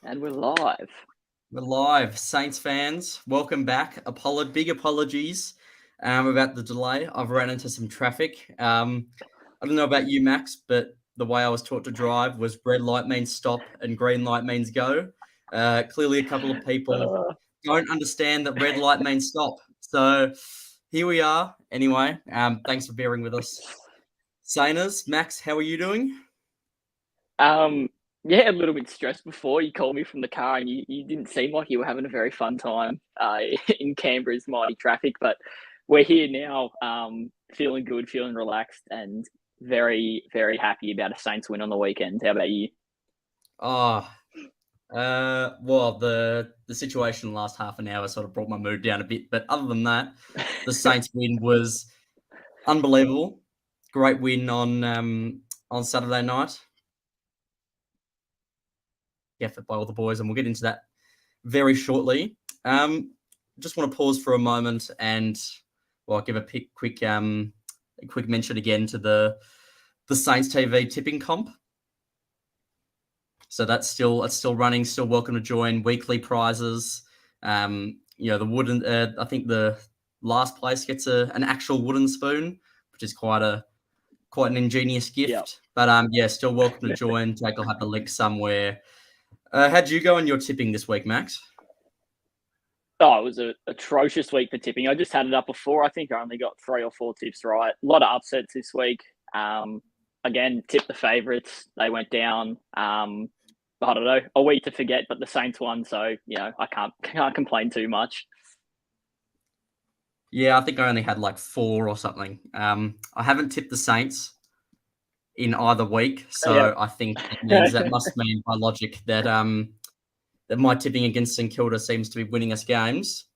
And we're live. We're live, Saints fans. Welcome back. Big apologies about the delay. I've ran into some traffic. I don't know about you, Max, but the way I was taught to drive was red light means stop and green light means go. Clearly, a couple of people Uh, don't understand that red light means stop. So here we are. Anyway, thanks for bearing with us. Sainers, Max, how are you doing? um, yeah, a little bit stressed before you called me from the car, and you didn't seem like you were having a very fun time in Canberra's mighty traffic. But we're here now, feeling good, feeling relaxed, and very, very happy about a Saints win on the weekend. How about you? Oh, well, the situation in the last half an hour sort of brought my mood down a bit, but other than that, the Saints win was unbelievable. Great win on Saturday night. Effort by all the boys, and we'll get into that very shortly. Just want to pause for a moment and give a quick mention again to the Saints TV tipping comp. So that's still running. Still welcome to join. Weekly prizes. The wooden. I think the last place gets an actual wooden spoon, which is quite an ingenious gift. Yep. But still welcome to join. Jake will have the link somewhere. How'd you go in your tipping this week, Max? Oh, it was an atrocious week for tipping. I just had it up before. I think I only got 3 or 4 tips right. A lot of upsets this week. Again, tipped the favourites. They went down. I don't know, a week to forget, but the Saints won, so I can't complain too much. Yeah, I think I only had like 4 or something. I haven't tipped the Saints in either week, so I think that must mean by logic that that my tipping against St Kilda seems to be winning us games.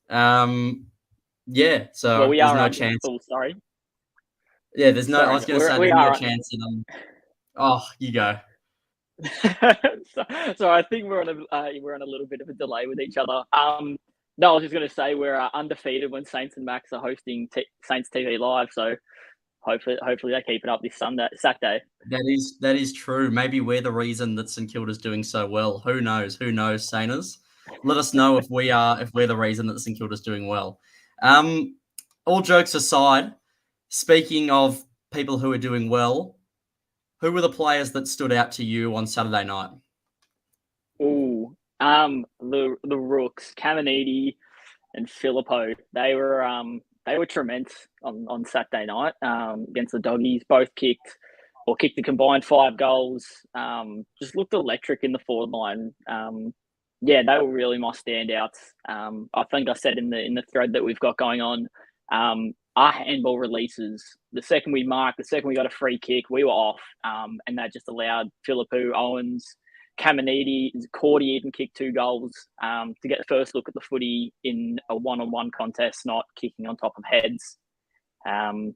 So well, we there's are no chance. Oh, sorry. Yeah, there's no. Sorry, I was going to say there's no chance that you go. so I think we're on a little bit of a delay with each other. No, I was just going to say we're undefeated when Saints and Max are hosting Saints TV Live. So hopefully they keep it up this Saturday. That is true. Maybe we're the reason that St Kilda's doing so well. Who knows? Who knows, Sainers? Let us know if we're the reason that St Kilda's doing well. All jokes aside, speaking of people who are doing well, who were the players that stood out to you on Saturday night? Ooh, the Rooks, Caminiti and Filippo. They were tremendous on Saturday night against the Doggies. Both kicked a combined 5 goals. Just looked electric in the forward line. They were really my standouts. I think I said in the thread that we've got going on, our handball releases. The second we got a free kick, we were off, and that just allowed Philippou, Owens, Caminiti, Cordy even kicked 2 goals to get the first look at the footy in a one-on-one contest, not kicking on top of heads. And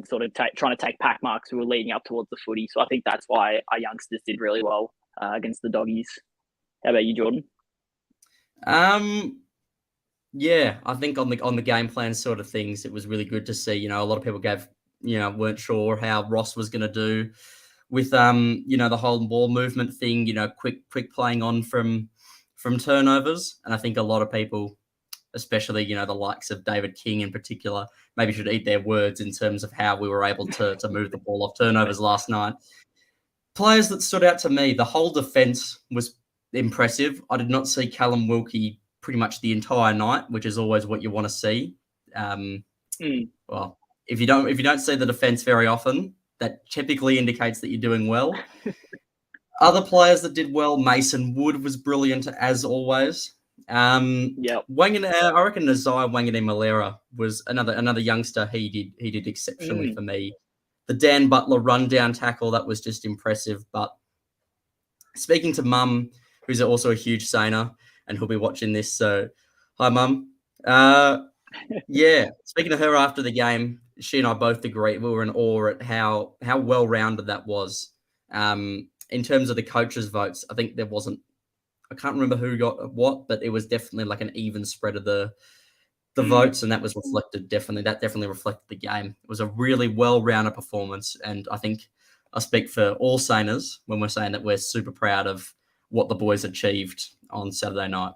sort of trying to take pack marks who were leading up towards the footy. So I think that's why our youngsters did really well against the Doggies. How about you, Jordan? Yeah, I think on the game plan sort of things, it was really good to see. A lot of people weren't sure how Ross was going to do with the whole ball movement thing. Quick playing on from turnovers, and I think a lot of people, especially the likes of David King in particular, maybe should eat their words in terms of how we were able to move the ball off turnovers last night. Players that stood out to me, the whole defence was impressive. I did not see Callum Wilkie pretty much the entire night, which is always what you want to see. Well, if you don't see the defence very often, that typically indicates that you're doing well. Other players that did well, Mason Wood was brilliant as always. I reckon Nazai Wanganeen-Malera was another youngster. He did exceptionally for me. The Dan Butler rundown tackle, that was just impressive. But speaking to Mum, who's also a huge Sainer, and who'll be watching this, so hi Mum. Speaking to her after the game, she and I both agree we were in awe at how well-rounded that was. In terms of the coaches' votes, I think I can't remember who got what, but it was definitely like an even spread of the votes, and that was reflected definitely reflected the game. It was a really well-rounded performance, and I think I speak for all Sainers when we're saying that we're super proud of what the boys achieved on Saturday night.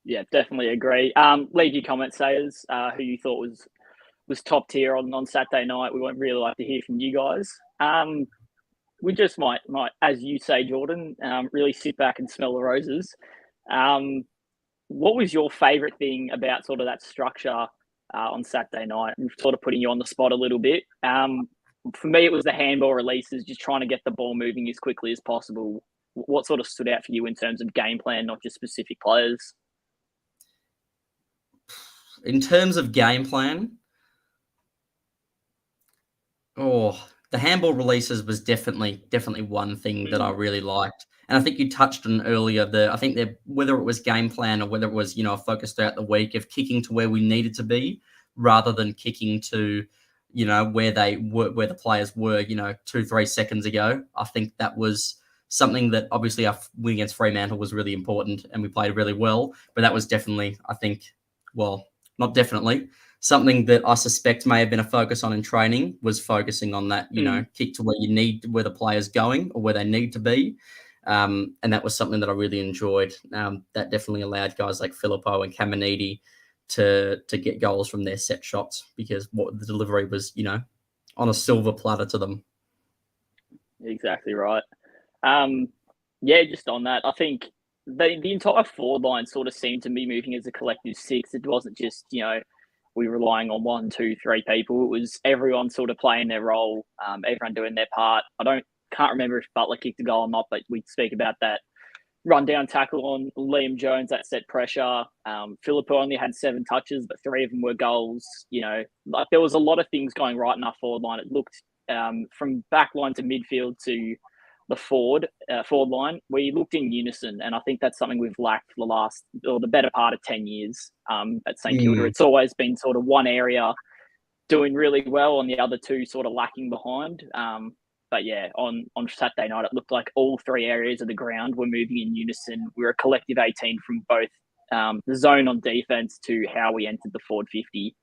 Yeah, definitely agree. Leave your comments, sayers, who you thought was top tier on Saturday night. We would really like to hear from you guys. We just might, as you say, Jordan, really sit back and smell the roses. What was your favourite thing about sort of that structure on Saturday night? I'm sort of putting you on the spot a little bit. For me, it was the handball releases, just trying to get the ball moving as quickly as possible. What sort of stood out for you in terms of game plan, not just specific players? In terms of game plan, the handball releases was definitely one thing that I really liked. And I think you touched on earlier I think that whether it was game plan or whether it was, a focus throughout the week of kicking to where we needed to be rather than kicking to, where the players were, 2-3 seconds ago. I think that was something that obviously our win against Fremantle was really important and we played really well. But that was definitely, I think, well, not definitely, something that I suspect may have been a focus on in training was focusing on that, kick to where the player's going or where they need to be. And that was something that I really enjoyed. That definitely allowed guys like Filippo and Caminiti to get goals from their set shots because what the delivery was, on a silver platter to them. Exactly right. Just on that, I think the entire forward line sort of seemed to be moving as a collective six. It wasn't just, we were relying on 1, 2, 3 people. It was everyone sort of playing their role, everyone doing their part. Can't remember if Butler kicked a goal or not, but we speak about that rundown tackle on Liam Jones that set pressure. Filippo only had 7 touches, but 3 of them were goals. There was a lot of things going right in our forward line. It looked from back line to midfield to the forward line, we looked in unison, and I think that's something we've lacked for the better part of 10 years at St Kilda. It's always been sort of one area doing really well and the other 2 sort of lacking behind. But yeah, on Saturday night, it looked like all 3 areas of the ground were moving in unison. We were a collective 18 from both the zone on defense to how we entered the forward 50.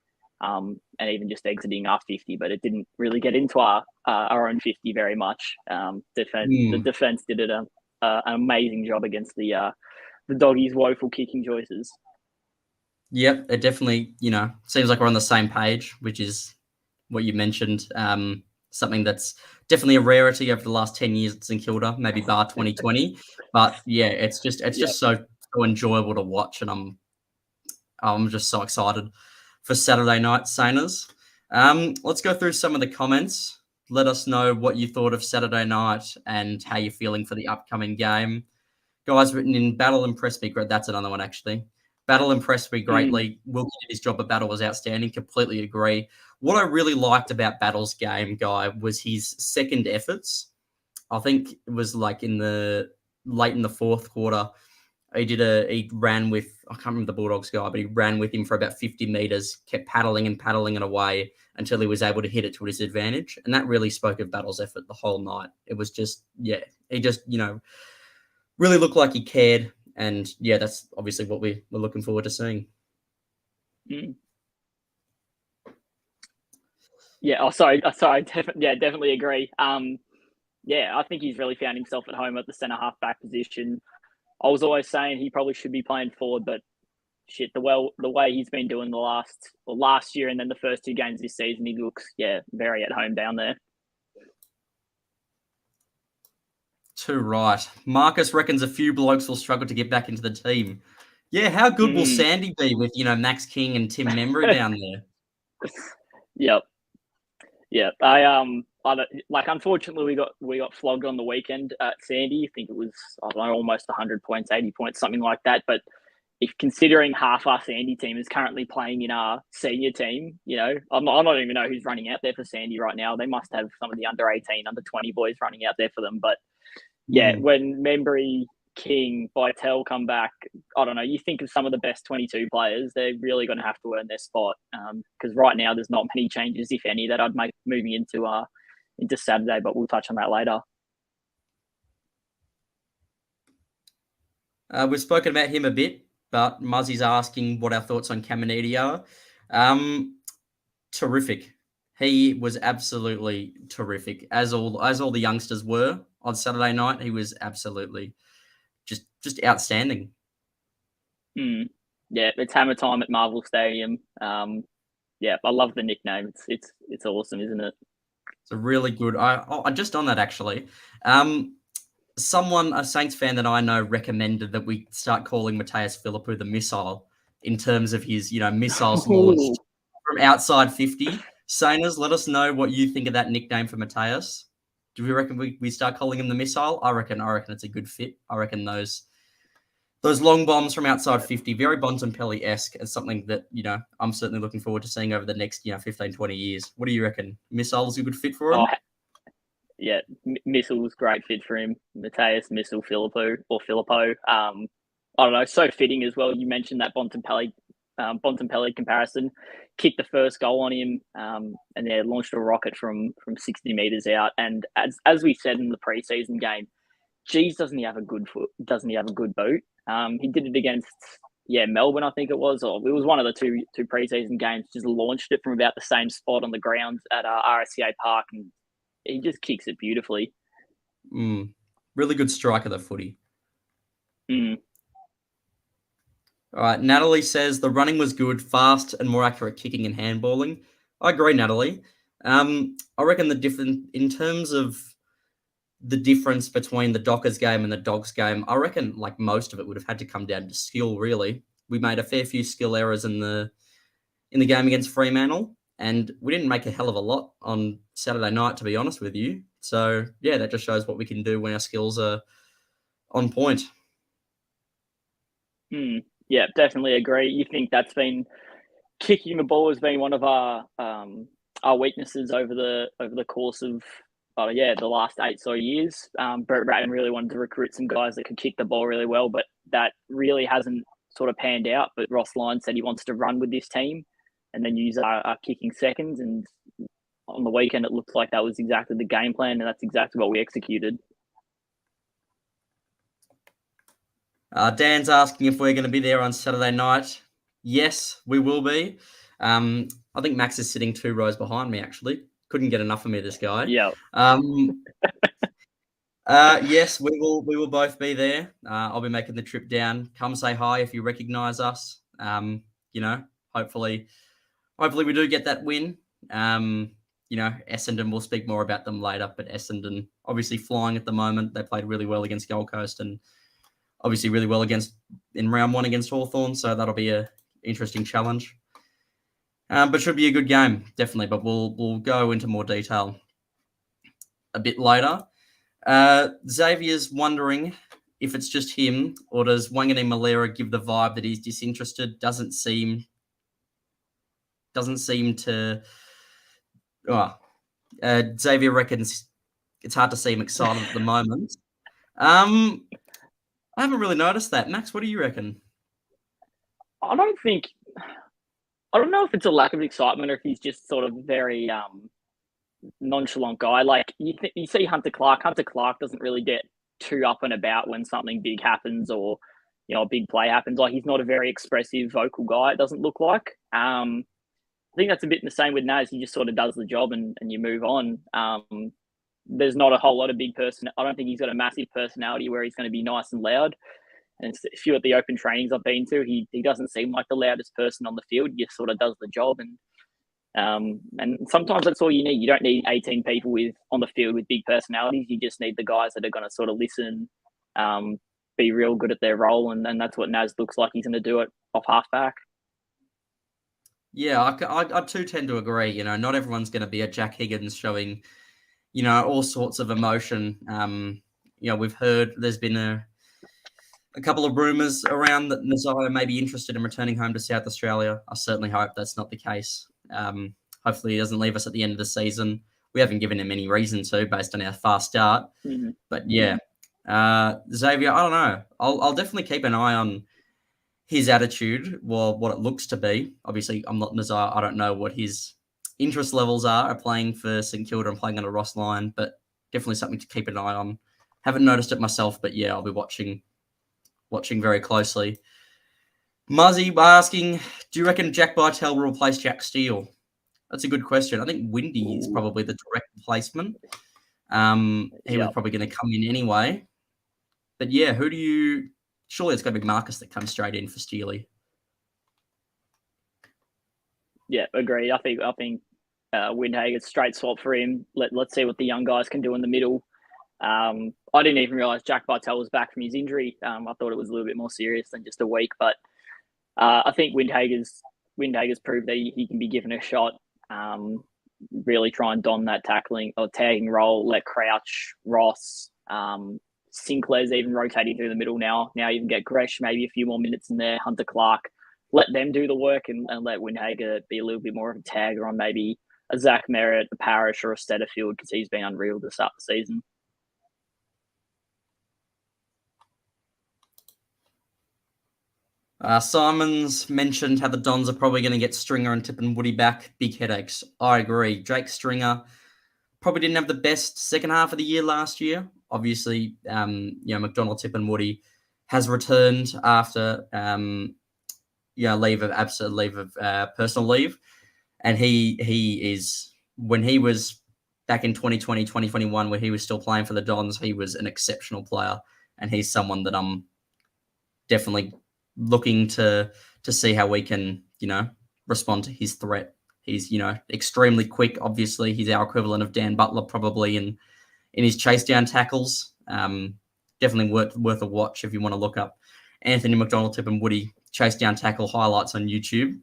And even just exiting our 50, but it didn't really get into our own 50 very much. The defense did an amazing job against the doggies' woeful kicking choices. Yep, it definitely, seems like we're on the same page, which is what you mentioned. Something that's definitely a rarity over the last 10 years at St Kilda, maybe bar 2020. But yeah, it's just so enjoyable to watch, and I'm just so excited for Saturday night, Sainers. Let's go through some of the comments. Let us know what you thought of Saturday night and how you're feeling for the upcoming game. Guys written in, Battle impressed me. That's another one, actually. Battle impressed me greatly. Wilkie did his job at Battle was outstanding. Completely agree. What I really liked about Battle's game, Guy, was his second efforts. I think it was like late in the fourth quarter. He ran with, I can't remember the Bulldogs guy, but he ran with him for about 50 meters, kept paddling it away until he was able to hit it to his advantage. And that really spoke of Battle's effort the whole night. It was just, he just, really looked like he cared. And yeah, that's obviously what we're looking forward to seeing. Yeah. Sorry. Definitely agree. I think he's really found himself at home at the centre half back position. I was always saying he probably should be playing forward, but shit, the way he's been doing the last year and then the first 2 games this season, he looks very at home down there. Too right. Marcus reckons a few blokes will struggle to get back into the team. Yeah, how good will Sandy be with Max King and Tim Membry down there? Yep. Unfortunately, we got flogged on the weekend at Sandy. I think it was, I don't know, almost 100 points, 80 points, something like that. But if considering half our Sandy team is currently playing in our senior team, I don't even know who's running out there for Sandy right now. They must have some of the under 18, under 20 boys running out there for them. But when Membry, King, Vitale come back, I don't know, you think of some of the best 22 players, they're really going to have to earn their spot because right now there's not many changes, if any, that I'd make moving into Saturday, but we'll touch on that later. We've spoken about him a bit, but Muzzy's asking what our thoughts on Caminiti are. Terrific. He was absolutely terrific, as all the youngsters were on Saturday night. He was absolutely just outstanding. Yeah, it's hammer time at Marvel Stadium. Yeah, I love the nickname. It's awesome, isn't it? It's a really good. I just on that actually. Someone, a Saints fan that I know, recommended that we start calling Mateus Philippou the missile in terms of his, missiles launched from outside 50. Sainers, let us know what you think of that nickname for Mateus. Do we reckon we start calling him the missile? I reckon it's a good fit. I reckon those long bombs from outside 50, very Bontempelli-esque, is something that, I'm certainly looking forward to seeing over the next, 15, 20 years. What do you reckon? Missile's a good fit for him? Oh, yeah, Missile's great fit for him. Mateus, Missile, Filippo. I don't know, so fitting as well. You mentioned that Bontempelli comparison. Kicked the first goal on him, and launched a rocket from 60 meters out. And as we said in the preseason game, Jeez doesn't he have a good foot? Doesn't he have a good boot? He did it against Melbourne, I think it was, or it was one of the two preseason games. Just launched it from about the same spot on the ground at RSCA Park, and he just kicks it beautifully. Really good strike of the footy. Mm. All right, Natalie says the running was good, fast, and more accurate kicking and handballing. I agree, Natalie. I reckon the difference in terms of the difference between the Dockers game and the Dogs game, I reckon like most of it would have had to come down to skill. Really, we made a fair few skill errors in the game against Fremantle, and we didn't make a hell of a lot on Saturday night, to be honest with you. So yeah, that just shows what we can do when our skills are on point. Yeah, definitely agree. You think that's been kicking the ball has been one of our weaknesses over the course of the last 8 years. Brett Ratton really wanted to recruit some guys that could kick the ball really well, but that really hasn't sort of panned out. But Ross Lyon said he wants to run with this team and then use our kicking seconds. And on the weekend, it looked like that was exactly the game plan, and that's exactly what we executed. Dan's asking if we're going to be there on Saturday night. Yes, we will be. I think Max is sitting 2 rows behind me, actually. Couldn't get enough of me, this guy. Yeah. Yes, we will both be there. I'll be making the trip down. Come say hi if you recognise us. Hopefully we do get that win. Essendon, we'll speak more about them later, but Essendon obviously flying at the moment. They played really well against Gold Coast and obviously really well in round 1 against Hawthorn, so that'll be a interesting challenge. But should be a good game, definitely. But we'll go into more detail a bit later. Xavier's wondering if it's just him or does Wangani Malera give the vibe that he's disinterested? Doesn't seem to. Xavier reckons it's hard to see him excited at the moment. I haven't really noticed that. Max, what do you reckon? I don't know if it's a lack of excitement or if he's just sort of very nonchalant guy. Like you see Hunter Clark. Hunter Clark doesn't really get too up and about when something big happens or a big play happens. Like he's not a very expressive, vocal guy. It doesn't look like. I think that's a bit the same with Naz. He just sort of does the job and you move on. There's not a whole lot of big person. I don't think he's got a massive personality where he's going to be nice and loud. And a few at the open trainings I've been to, he doesn't seem like the loudest person on the field. He just sort of does the job, and sometimes that's all you need. You don't need 18 people on the field with big personalities. You just need the guys that are going to sort of listen, be real good at their role, and that's what Naz looks like he's going to do it off halfback. Yeah, I too tend to agree. Not everyone's going to be a Jack Higgins showing, all sorts of emotion. We've heard there's been a couple of rumours around that Nazaro may be interested in returning home to South Australia. I certainly hope that's not the case. Hopefully he doesn't leave us at the end of the season. We haven't given him any reason to based on our fast start. Mm-hmm. But yeah, Xavier, I don't know. I'll definitely keep an eye on his attitude, or what it looks to be. Obviously, I'm not Nazar. I don't know what his interest levels are playing for St Kilda and playing under Ross Lyon, but definitely something to keep an eye on. Haven't noticed it myself, but yeah, I'll be watching very closely. Muzzy asking, do you reckon Jack Bartel will replace Jack Steele? That's a good question. I think Windy is probably the direct replacement. He was probably going to come in anyway. But yeah, who do you? Surely it's got to be Marcus that comes straight in for Steely. Yeah, agreed. I think Windhager's straight swap for him. Let's see what the young guys can do in the middle. I didn't even realize Jack Bartel was back from his injury. I thought it was a little bit more serious than just a week, but I think Windhager's proved that he can be given a shot. Really try and don that tackling or tagging role. Let Crouch, Ross, Sinclair's even rotating through the middle now. Now you can get Gresh maybe a few more minutes in there. Hunter Clark, let them do the work and let Windhager be a little bit more of a tagger on maybe a Zach Merritt, a Parrish, or a Setterfield because he's been unreal to start the season. Simon's mentioned how the Dons are probably going to get Stringer and Tip and Woody back. Big headaches. I agree. Jake Stringer probably didn't have the best second half of the year last year. Obviously, McDonald, Tip and Woody has returned after leave of personal leave, and he is, when he was back in 2020, 2021, when he was still playing for the Dons, he was an exceptional player, and he's someone that I'm definitely looking to see how we can, respond to his threat. He's, extremely quick. Obviously, he's our equivalent of Dan Butler probably in his chase down tackles. Definitely worth a watch if you want to look up Anthony McDonald, Tip and Woody chase down tackle highlights on YouTube.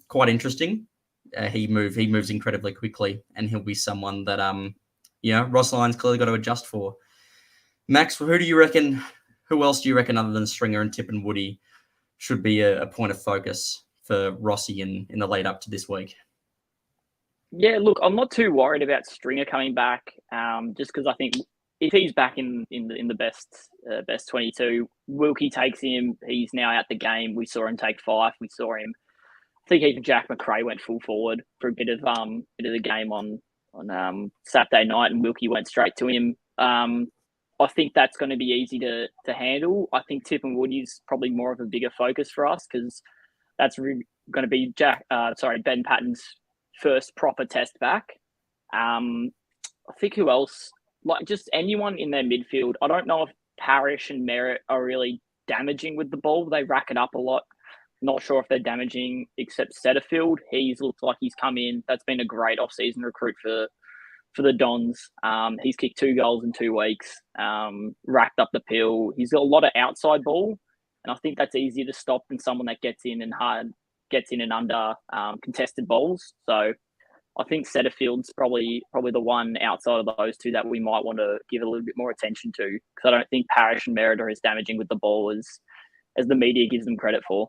Quite interesting. He moves incredibly quickly, and he'll be someone that Ross Lyon's clearly got to adjust for. Max, who do you reckon? Who else do you reckon other than Stringer and Tip and Woody should be a point of focus for Rossi in the lead up to this week? Yeah, look, I'm not too worried about Stringer coming back, just because I think if he's back in the best 22, Wilkie takes him. He's now out the game. We saw him take Fife. We saw him. I think even Jack McRae went full forward for a bit of the game on Saturday night, and Wilkie went straight to him. I think that's going to be easy to handle. I think Tip and Woody's probably more of a bigger focus for us because that's going to be Ben Patton's first proper test back. I think who else? Like just anyone in their midfield. I don't know if Parrish and Merritt are really damaging with the ball. They rack it up a lot. Not sure if they're damaging except Setterfield. He's looked like he's come in. That's been a great off-season recruit for the Dons. He's kicked 2 goals in 2 weeks, racked up the pill. He's got a lot of outside ball, and I think that's easier to stop than someone that gets in and under contested balls. So I think Setterfield's probably the one outside of those two that we might want to give a little bit more attention to, because I don't think Parrish and Merida are as damaging with the ball as the media gives them credit for.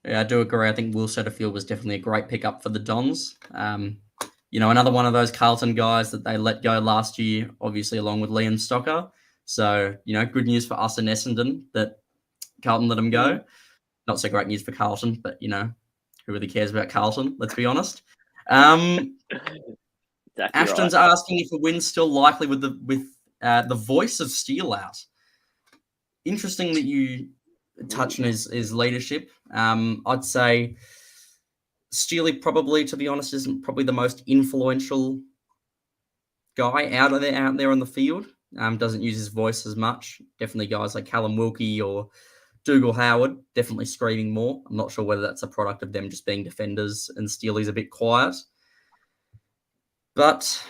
Yeah, I do agree. I think Will Setterfield was definitely a great pickup for the Dons. Another one of those Carlton guys that they let go last year, obviously along with Liam Stocker. So, good news for us in Essendon that Carlton let him go. Not so great news for Carlton, but, who really cares about Carlton? Let's be honest. Exactly Ashton's right. asking if a win's still likely with the voice of Steele out. Interesting that you touch on his leadership. I'd say Steely probably, to be honest, isn't probably the most influential guy out there on the field. Doesn't use his voice as much. Definitely guys like Callum Wilkie or Dougal Howard, definitely screaming more. I'm not sure whether that's a product of them just being defenders and Steely's a bit quiet. But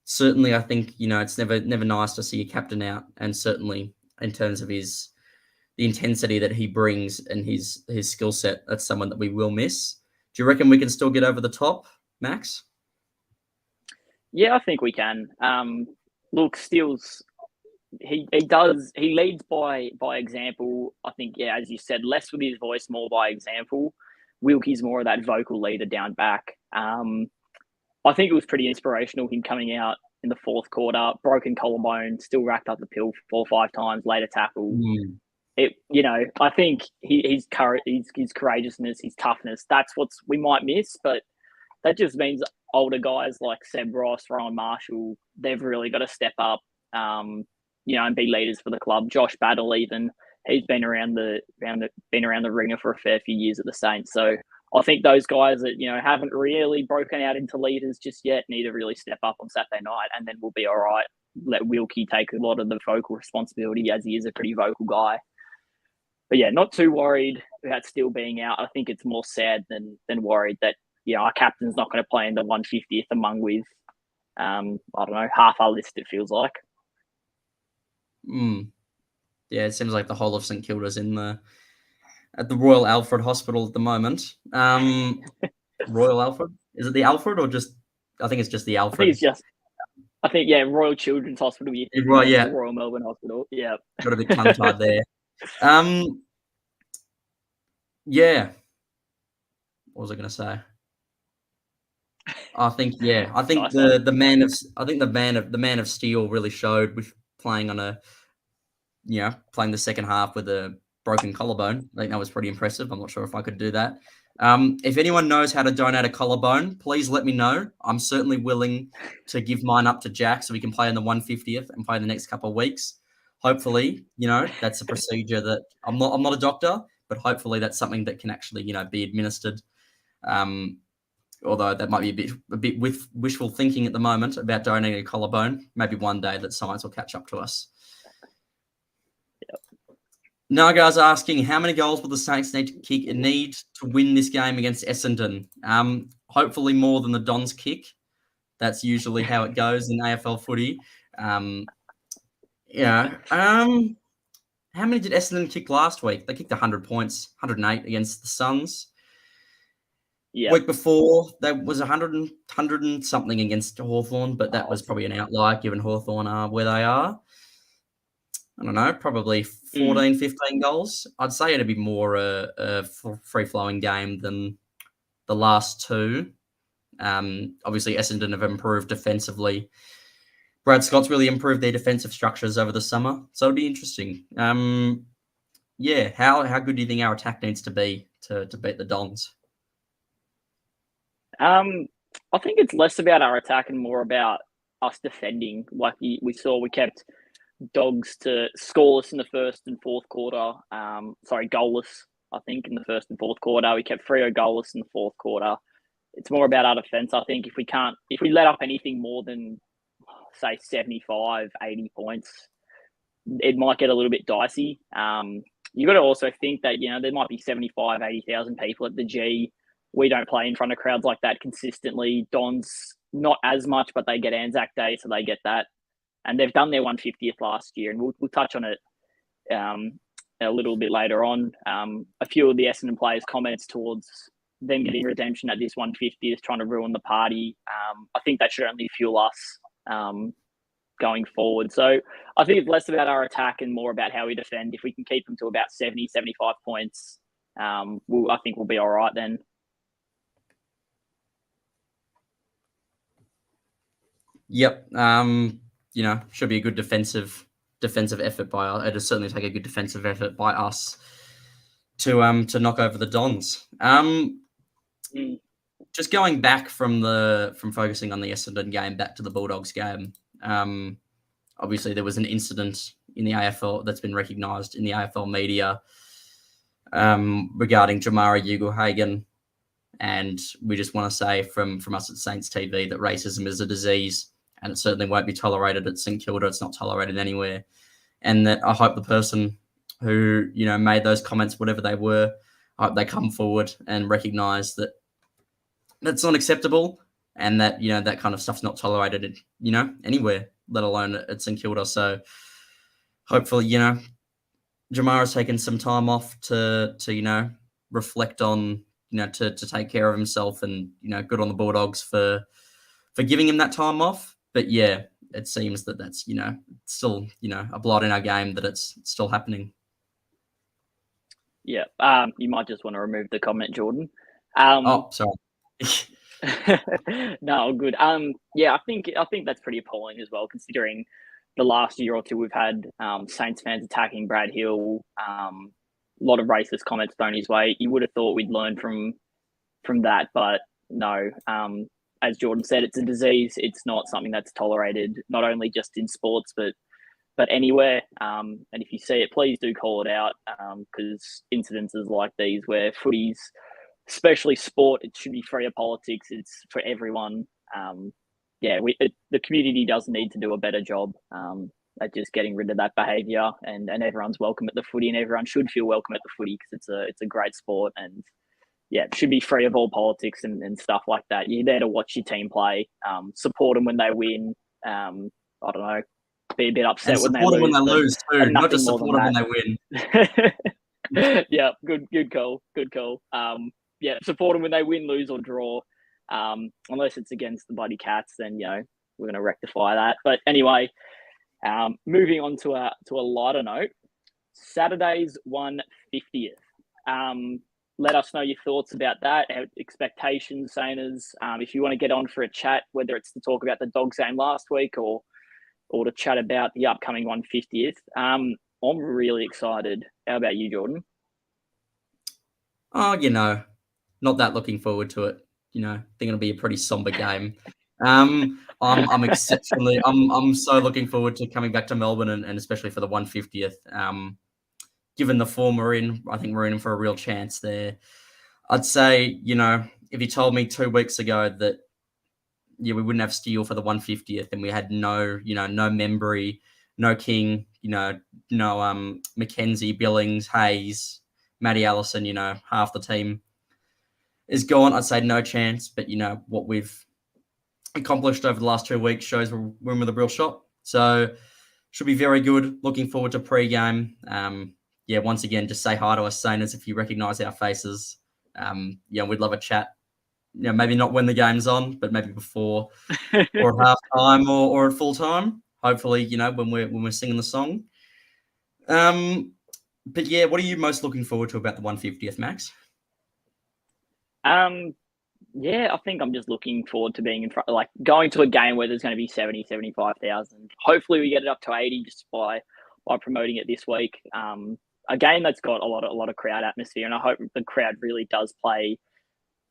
certainly I think, it's never nice to see a captain out, and certainly in terms of the intensity that he brings and his skill set, that's someone that we will miss. Do you reckon we can still get over the top, Max? Yeah, I think we can. Look, Steele's he leads by example. I think, yeah, as you said, less with his voice, more by example. Wilkie's more of that vocal leader down back. I think it was pretty inspirational, him coming out in the fourth quarter, broken collarbone, still racked up the pill 4 or 5 times, later tackle. I think his courageousness, his toughness, that's what we might miss, but that just means older guys like Seb Ross, Ryan Marshall, they've really got to step up, and be leaders for the club. Josh Battle, even, he's been around the ringer for a fair few years at the Saints, so I think those guys that haven't really broken out into leaders just yet need to really step up on Saturday night, and then we'll be all right. Let Wilkie take a lot of the vocal responsibility, as he is a pretty vocal guy. But yeah, not too worried about Steele being out. I think it's more sad than worried that our captain's not going to play in the 150th among with I don't know, half our list. It feels like. Yeah, it seems like the whole of St Kilda's at the Royal Alfred Hospital at the moment. Royal Alfred? Is it the Alfred or just? I think it's just the Alfred. I think Royal Children's Hospital. Right, yeah. Royal Melbourne Hospital. Yeah. Got a bit tongue tied there. Yeah. What was I going to say? I think nice the man of steel really showed with playing on playing the second half with a broken collarbone. I think that was pretty impressive. I'm not sure if I could do that. If anyone knows how to donate a collarbone, please let me know. I'm certainly willing to give mine up to Jack so we can play in the 150th and play the next couple of weeks. Hopefully, that's a procedure that I'm not a doctor, but hopefully that's something that can actually, be administered. Although that might be a bit with wishful thinking at the moment about donating a collarbone. Maybe one day that science will catch up to us. Yep. Now, guys, asking how many goals will the Saints need to win this game against Essendon? Hopefully more than the Dons kick. That's usually how it goes in AFL footy. How many did Essendon kick last week? They kicked 100 points, 108 against the Suns. Yeah. Week before, that was 100 and something against Hawthorn, but that was probably an outlier given Hawthorn are where they are. I don't know, probably 14, 15 goals. I'd say it'd be more a free-flowing game than the last two. Obviously, Essendon have improved defensively. Brad Scott's really improved their defensive structures over the summer, so it'll be interesting. How good do you think our attack needs to be to beat the Dons? I think it's less about our attack and more about us defending. Like we saw, we kept Dogs to scoreless in the first and fourth quarter. Goalless, I think, in the first and fourth quarter. We kept Freo goalless in the fourth quarter. It's more about our defense. I think if we let up anything more than, say, 75, 80 points, it might get a little bit dicey. You've got to also think that, there might be 75, 80,000 people at the G. We don't play in front of crowds like that consistently. Dons, not as much, but they get Anzac Day, so they get that. And they've done their 150th last year, and we'll touch on it a little bit later on. A few of the Essendon players' comments towards them getting redemption at this 150th, trying to ruin the party. I think that should only fuel us going forward. So I think it's less about our attack and more about how we defend. If we can keep them to about 70, 75 points, I think we'll be all right then. Yep. Should be a good defensive effort by us. It'll certainly take a good defensive effort by us to knock over the Dons. Just going back from focusing on the Essendon game back to the Bulldogs game. Obviously there was an incident in the AFL that's been recognised in the AFL media regarding Jamara Ugle-Hagan. And we just want to say from us at Saints TV that racism is a disease and it certainly won't be tolerated at St Kilda. It's not tolerated anywhere. And that I hope the person who, made those comments, whatever they were, I hope they come forward and recognise that that's not acceptable and that, that kind of stuff's not tolerated, anywhere, let alone at St Kilda. So hopefully, Jamara's taken some time off to reflect on, to take care of himself and, good on the Bulldogs for giving him that time off. But yeah, it seems that that's, still, a blot in our game that it's still happening. Yeah. You might just want to remove the comment, Jordan. Sorry. No, good. I think that's pretty appalling as well, considering the last year or two we've had Saints fans attacking Brad Hill, a lot of racist comments thrown his way. You would have thought we'd learn from that, but no. As Jordan said, it's a disease. It's not something that's tolerated, not only just in sports, but anywhere. And if you see it, please do call it out, because incidences like these where footy's especially sport, it should be free of politics. It's for everyone. The community does need to do a better job at just getting rid of that behaviour, and everyone's welcome at the footy, and everyone should feel welcome at the footy because it's a great sport, and it should be free of all politics and stuff like that. You're there to watch your team play, support them when they win. I don't know, be a bit upset And when they support them when lose, they lose too, and not nothing just more than support them that. when they win. Yeah, good call. Support them when they win, lose, or draw. Unless it's against the bloody Cats, then we're going to rectify that. But anyway, moving on to a lighter note, Saturday's 150th. Let us know your thoughts about that, our expectations, Saners. If you want to get on for a chat, whether it's to talk about the Dogs game last week or to chat about the upcoming 150th. I'm really excited. How about you, Jordan? Oh, not that looking forward to it. I think it'll be a pretty somber game. I'm so looking forward to coming back to Melbourne and especially for the 150th. Given the form we're in, I think we're in for a real chance there. I'd say, if you told me 2 weeks ago that, we wouldn't have Steele for the 150th and we had no Membry, no King, no Mackenzie, Billings, Hayes, Matty Allison, half the team is gone. I'd say no chance, but what we've accomplished over the last 2 weeks shows we're in with a real shot. So should be very good. Looking forward to pre-game. Once again, just say hi to us, Saners, if you recognise our faces. We'd love a chat. Maybe not when the game's on, but maybe before or at half time or at full time. Hopefully, when we're singing the song. But what are you most looking forward to about the 150th, Max? I think I'm just looking forward to being in front, like going to a game where there's going to be 70, 75,000. Hopefully we get it up to 80 just by promoting it this week. A game that's got a lot of crowd atmosphere, and I hope the crowd really does play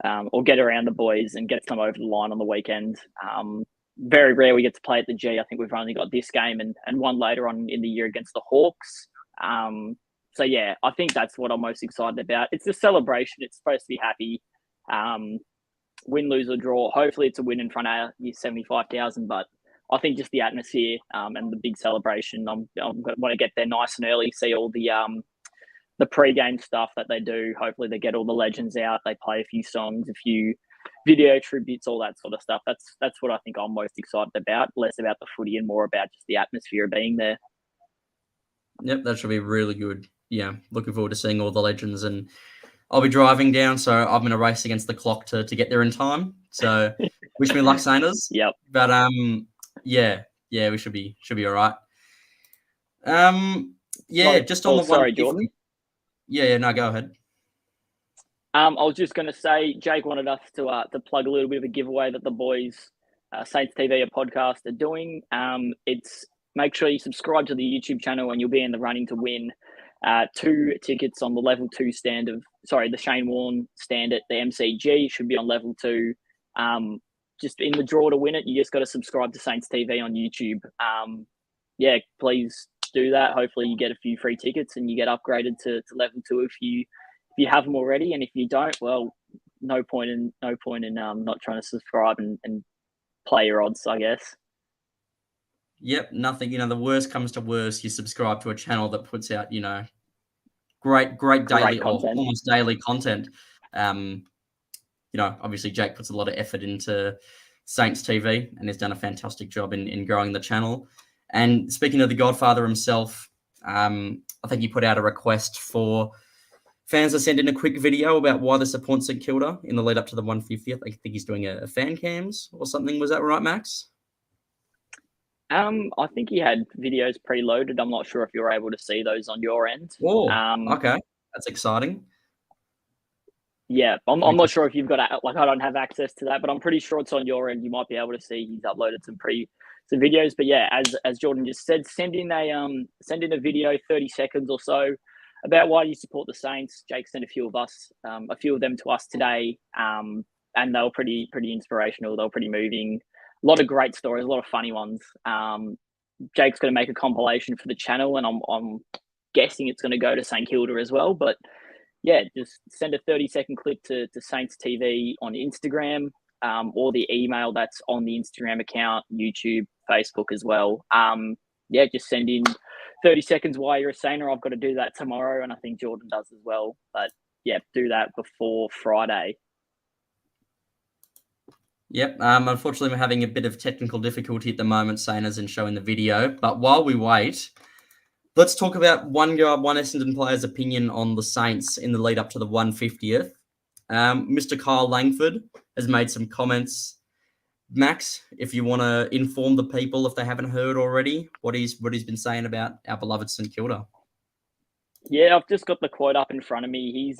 or get around the boys and get them over the line on the weekend. Very rare we get to play at the G. I think we've only got this game and one later on in the year against the Hawks. I think that's what I'm most excited about. It's a celebration. It's supposed to be happy. Win, lose, or draw. Hopefully it's a win in front of your 75,000, but I think just the atmosphere and the big celebration, I want to get there nice and early, see all the pre-game stuff that they do. Hopefully they get all the legends out. They play a few songs, a few video tributes, all that sort of stuff. That's what I think I'm most excited about. Less about the footy and more about just the atmosphere of being there. Yep, that should be really good. Yeah, looking forward to seeing all the legends, and I'll be driving down, so I'm going to race against the clock to get there in time. So wish me luck, Saners. Yep. But we should be all right. Just on the one. Sorry, Jordan. No, go ahead. I was just going to say, Jake wanted us to plug a little bit of a giveaway that the boys, Saints TV, a podcast, are doing. It's make sure you subscribe to the YouTube channel and you'll be in the running to win 2 tickets on the level 2 stand the Shane Warne stand at the MCG. Should be on level 2. Just in the draw to win it, you just got to subscribe to Saints TV on YouTube. Please do that. Hopefully you get a few free tickets and you get upgraded to level 2 if you have them already. And if you don't, well, no point in not trying to subscribe and play your odds, I guess. Yep, nothing. The worst comes to worst, you subscribe to a channel that puts out, great daily or almost daily content. Obviously Jake puts a lot of effort into Saints TV and has done a fantastic job in growing the channel. And speaking of the Godfather himself, I think he put out a request for fans to send in a quick video about why they support St Kilda in the lead up to the 150th. I think he's doing a fan cams or something. Was that right, Max? I think he had videos preloaded. I'm not sure if you're able to see those on your end. Oh, okay. That's exciting. Yeah, I'm not sure if you've got I don't have access to that, but I'm pretty sure it's on your end. You might be able to see he's uploaded some videos. But yeah, as Jordan just said, send in a video, 30 seconds or so, about why you support the Saints. Jake sent a few of them to us today, and they were pretty inspirational. They were pretty moving. A lot of great stories, a lot of funny ones. Jake's going to make a compilation for the channel, and I'm guessing it's going to go to St Kilda as well. But yeah, just send a 30-second clip to Saints TV on Instagram, or the email that's on the Instagram account, YouTube, Facebook as well. Yeah, just send in 30 seconds why you're a Sainer. I've got to do that tomorrow, and I think Jordan does as well. But yeah, do that before Friday. Yep. Unfortunately, we're having a bit of technical difficulty at the moment, Sainers, in showing the video. But while we wait, let's talk about one Essendon player's opinion on the Saints in the lead up to the 150th. Mr. Kyle Langford has made some comments. Max, if you want to inform the people, if they haven't heard already, what he's been saying about our beloved St Kilda. Yeah, I've just got the quote up in front of me. He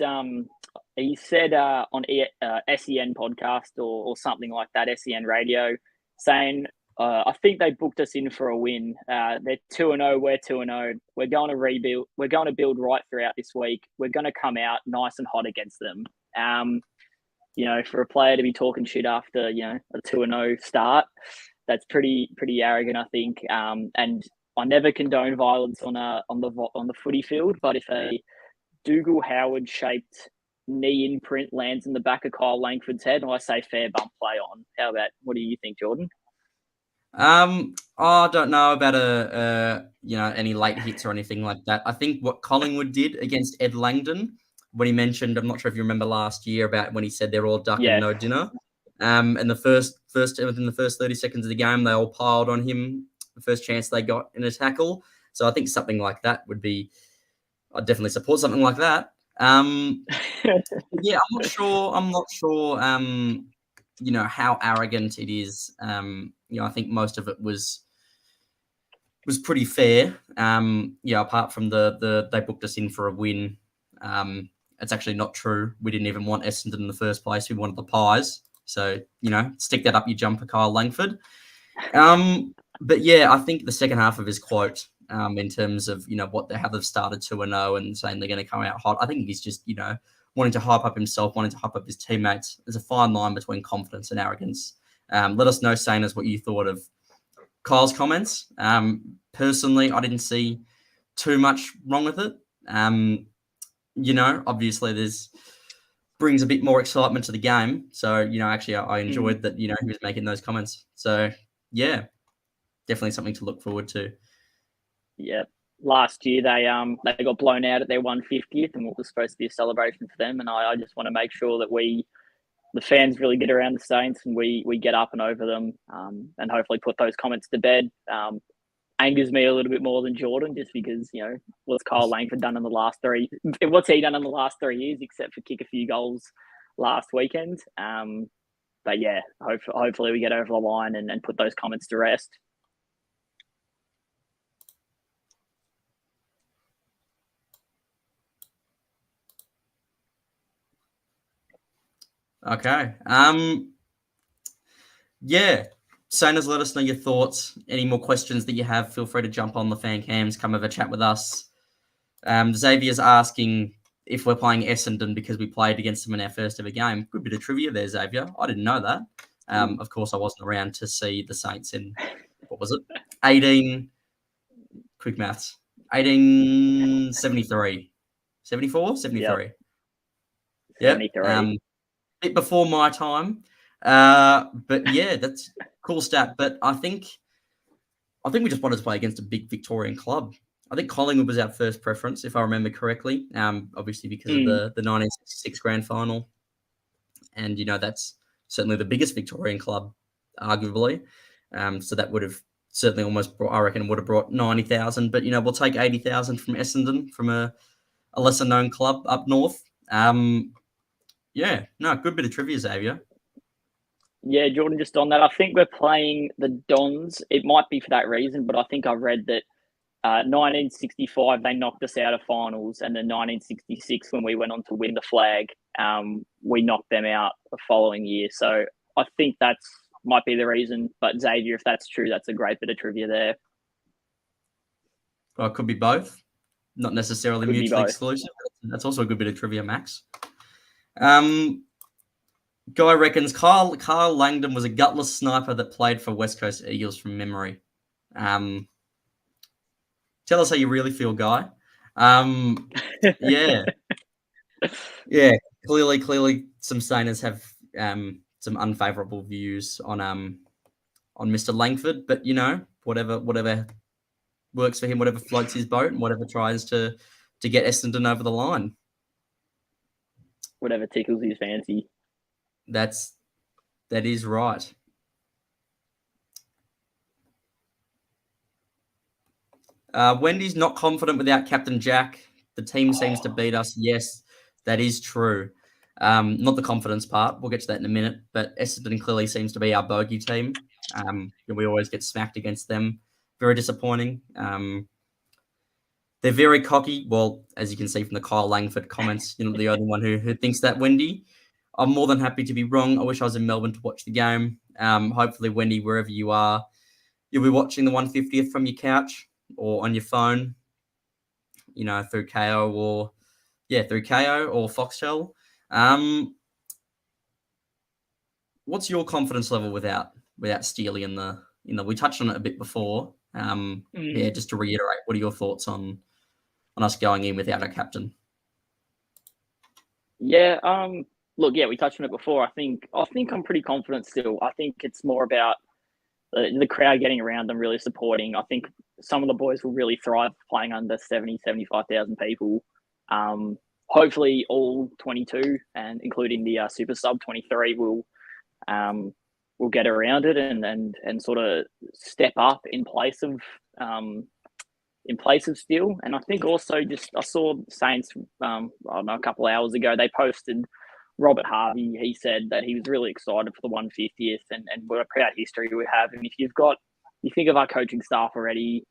said on SEN podcast or something like that, SEN radio, saying, I think they booked us in for a win. They're 2-0, we're 2-0. We're going to rebuild. We're going to build right throughout this week. We're going to come out nice and hot against them. For a player to be talking shit after, a 2-0 start, that's pretty arrogant, I think. And I never condone violence on the footy field, but if a Dougal Howard shaped knee imprint lands in the back of Kyle Langford's head, I say fair bump play on. What do you think, Jordan? I don't know about any late hits or anything like that. I think what Collingwood did against Ed Langdon when he mentioned, I'm not sure if you remember last year about when he said they're all duck and no dinner. And within the first 30 seconds of the game, they all piled on him the first chance they got in a tackle. So I think something like that would be, I'd definitely support something like that. Yeah, I'm not sure. How arrogant it is. I think most of it was pretty fair. Apart from the they booked us in for a win. It's actually not true. We didn't even want Essendon in the first place. We wanted the Pies. So, stick that up your jumper, Kyle Langford. But yeah, I think the second half of his quote, in terms of, how they've started 2-0 and saying they're going to come out hot, I think he's just, wanting to hype up himself, wanting to hype up his teammates. There's a fine line between confidence and arrogance. Let us know, Sainers, what you thought of Kyle's comments. Personally, I didn't see too much wrong with it. Obviously there's brings a bit more excitement to the game. So, actually I enjoyed that, he was making those comments. So yeah, definitely something to look forward to. Yeah. Last year they got blown out at their 150th, and what was supposed to be a celebration for them. And I just want to make sure that the fans really get around the Saints and we get up and over them, and hopefully put those comments to bed. Angers me a little bit more than Jordan, just because, what's Kyle Langford done in the last what's he done in the last 3 years, except for kick a few goals last weekend. But yeah, hopefully we get over the line and put those comments to rest. Okay. Yeah. Sainers, let us know your thoughts. Any more questions that you have, feel free to jump on the fan cams, come have a chat with us. Xavier's asking if we're playing Essendon because we played against them in our first ever game. Good bit of trivia there, Xavier. I didn't know that. Of course, I wasn't around to see the Saints in, what was it? 1873. 74? 73. Yep. 73. Bit before my time. But yeah, that's cool stat. But I think we just wanted to play against a big Victorian club. I think Collingwood was our first preference, if I remember correctly. Obviously because of the 1966 grand final. And, that's certainly the biggest Victorian club, arguably. So that would have certainly almost brought, I reckon, would have brought 90,000. But, we'll take 80,000 from Essendon, from a lesser known club up north. Yeah, no, good bit of trivia, Xavier. Yeah, Jordan, just on that, I think we're playing the Dons. It might be for that reason, but I think I read that 1965, they knocked us out of finals, and then 1966, when we went on to win the flag, we knocked them out the following year. So I think that's might be the reason. But Xavier, if that's true, that's a great bit of trivia there. Well, it could be both. Not necessarily mutually exclusive. That's also a good bit of trivia, Max. Guy reckons Kyle Langdon was a gutless sniper that played for West Coast Eagles from memory. Tell us how you really feel, Guy. Yeah. Yeah, clearly, some Sainers have some unfavourable views on Mr. Langford, but whatever works for him, whatever floats his boat, and whatever tries to get Essendon over the line. Whatever tickles his fancy. That is right. Wendy's not confident without Captain Jack. The team seems to beat us. Yes, that is true. Not the confidence part. We'll get to that in a minute. But Essendon clearly seems to be our bogey team. We always get smacked against them. Very disappointing. They're very cocky. Well, as you can see from the Kyle Langford comments, you're not the only one who thinks that, Wendy. I'm more than happy to be wrong. I wish I was in Melbourne to watch the game. Hopefully, Wendy, wherever you are, you'll be watching the 150th from your couch or on your phone, through KO or Foxtel. What's your confidence level without Steely in the we touched on it a bit before. Yeah, just to reiterate, what are your thoughts on us going in without a captain? Yeah, look, we touched on it before. I think I'm pretty confident still. I think it's more about the crowd getting around them, really supporting. I think some of the boys will really thrive playing under 75,000 people. Hopefully all 22 and including the super sub 23 will get around it and sort of step up in place of Steel. And I think also I saw Saints I don't know, a couple of hours ago, they posted Robert Harvey. He said that he was really excited for the 150th and what a proud history we have. And if you think of our coaching staff already,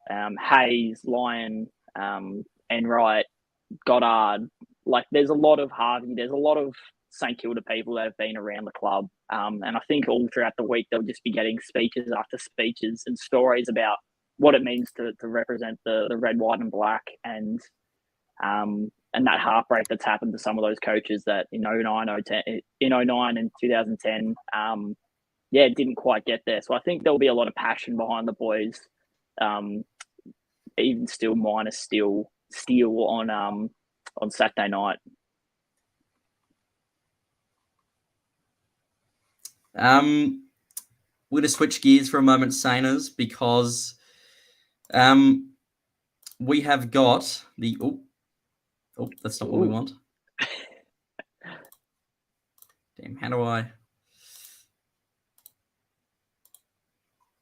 Hayes, Lyon, Enright, Goddard, like there's a lot of Harvey, there's a lot of St Kilda people that have been around the club. And I think all throughout the week, they'll just be getting speeches after speeches and stories about what it means to represent the red, white, and black, and that heartbreak that's happened to some of those coaches that in 09 and 2010, didn't quite get there. So I think there'll be a lot of passion behind the boys, even still minus Steel on Saturday night. We're going to switch gears for a moment, Sainers, because we have got the that's not what we want. Damn, how do I?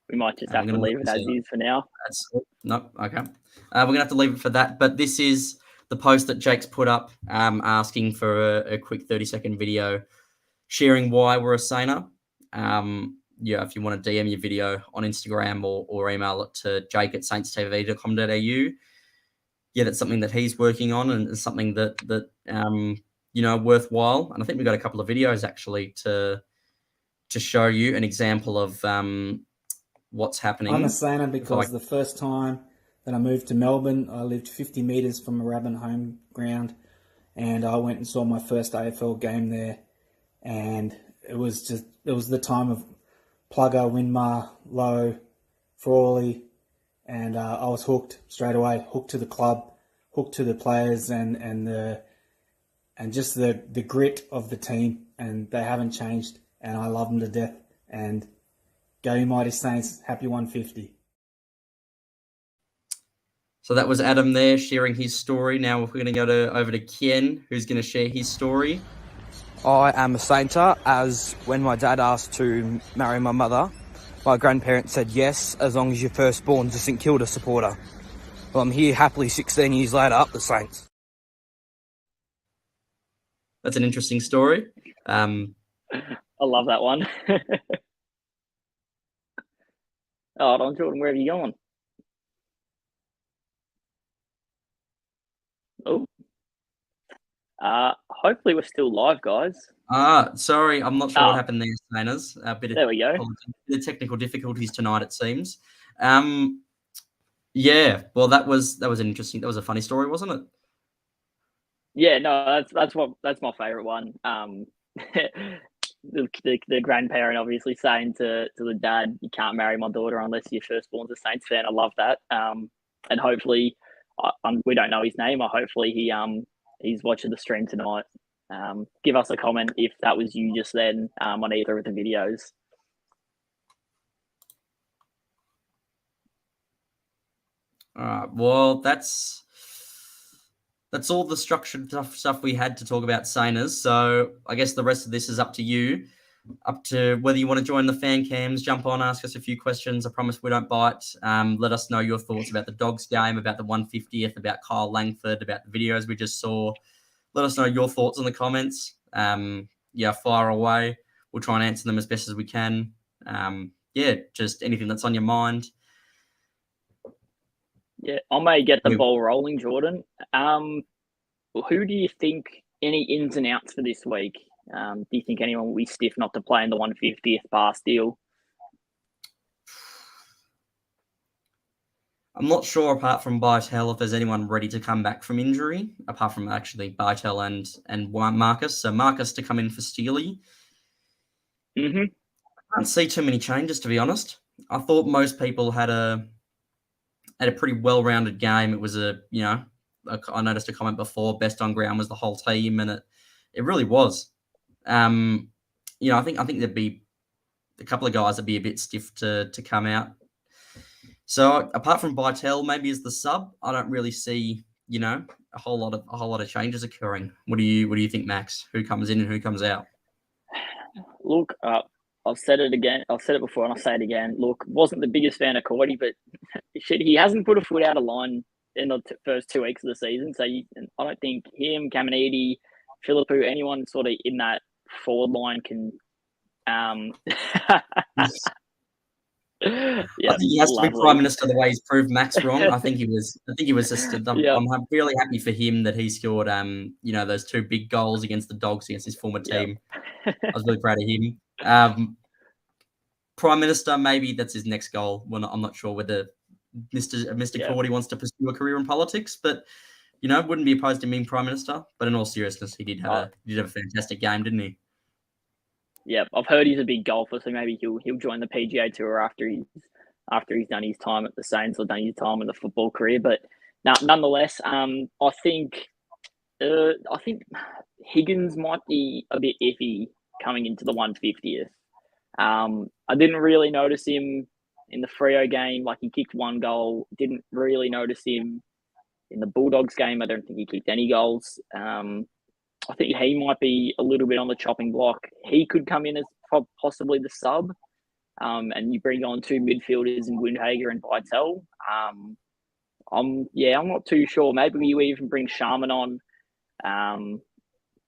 We might just have to leave it as is for now. No, okay. We're going to have to leave it for that. But this is the post that Jake's put up asking for a quick 30-second video sharing why we're a Sainer. If you want to DM your video on Instagram or email it to jake@saintstv.com.au. Yeah, that's something that he's working on and something that worthwhile. And I think we've got a couple of videos actually to show you an example of what's happening. I'm a Sainer because the first time that I moved to Melbourne, I lived 50 metres from a Rabban home ground, and I went and saw my first AFL game there, and it was the time of Plugger, Winmar, Lowe, Frawley, and I was hooked straight away, hooked to the club, hooked to the players, and just the grit of the team, and they haven't changed, and I love them to death. And go you mighty Saints, happy 150. So that was Adam there sharing his story. Now we're going to go over to Kien, who's going to share his story. I am a Sainter, as when my dad asked to marry my mother, my grandparents said yes, as long as your firstborn's a St Kilda supporter. Well, I'm here happily 16 years later up the Saints. That's an interesting story. I love that one. Hold on, Jordan, where have you gone? Oh. Hopefully we're still live, guys. Sorry, I'm not sure what happened there, Sainers. There we go. The technical difficulties tonight, it seems. Yeah, well, that was a funny story, wasn't it? Yeah, no, that's my favourite one. The grandparent obviously saying to the dad, "You can't marry my daughter unless your firstborn's a Saints fan." I love that. And hopefully, we don't know his name. Hopefully he's watching the stream tonight, give us a comment if that was you just then on either of the videos. All right. Well, that's all the structured stuff we had to talk about Saners. So I guess the rest of this is up to you. Up to whether you want to join the fan cams, jump on, ask us a few questions. I promise we don't bite. Let us know your thoughts about the Dogs game, about the 150th, about Kyle Langford, about the videos we just saw. Let us know your thoughts in the comments. Fire away. We'll try and answer them as best as we can. Just anything that's on your mind. Yeah, I may get the ball rolling, Jordan. Who do you think, any ins and outs for this week? Do you think anyone will be stiff not to play in the 150th bar deal? I'm not sure, apart from Bytel, if there's anyone ready to come back from injury, apart from actually Bytel and Marcus. So Marcus to come in for Steely. Mm-hmm. I can't see too many changes, to be honest. I thought most people had a pretty well-rounded game. It was I noticed a comment before, best on ground was the whole team, and it really was. I think there'd be a couple of guys that'd be a bit stiff to come out. So apart from Bytel, maybe as the sub, I don't really see a whole lot of changes occurring. What do you think, Max? Who comes in and who comes out? Look, I've said it again. I've said it before, and I'll say it again. Look, wasn't the biggest fan of Cordy, but he hasn't put a foot out of line in the first 2 weeks of the season. So I don't think him, Caminiti, Philippou, anyone sort of in that forward line can. I think he has to be Prime Minister the way he's proved Max wrong. I think he was just. I'm really happy for him that he scored. Those 2 big goals against the Dogs against his former team. I was really proud of him. Prime Minister, maybe that's his next goal. Well, I'm not sure whether Mr. Cordy wants to pursue a career in politics, but wouldn't be opposed to being Prime Minister. But in all seriousness, he did have a fantastic game, didn't he? Yeah, I've heard he's a big golfer, so maybe he'll join the PGA Tour after he's done his time at the Saints or done his time in the football career. But nonetheless, I think Higgins might be a bit iffy coming into the 150th. I didn't really notice him in the Freo game. Like, he kicked 1 goal. Didn't really notice him in the Bulldogs game. I don't think he kicked any goals. I think he might be a little bit on the chopping block. He could come in as possibly the sub, and you bring on 2 midfielders in Windhager and Bytel. I'm not too sure. Maybe you even bring Sharman on.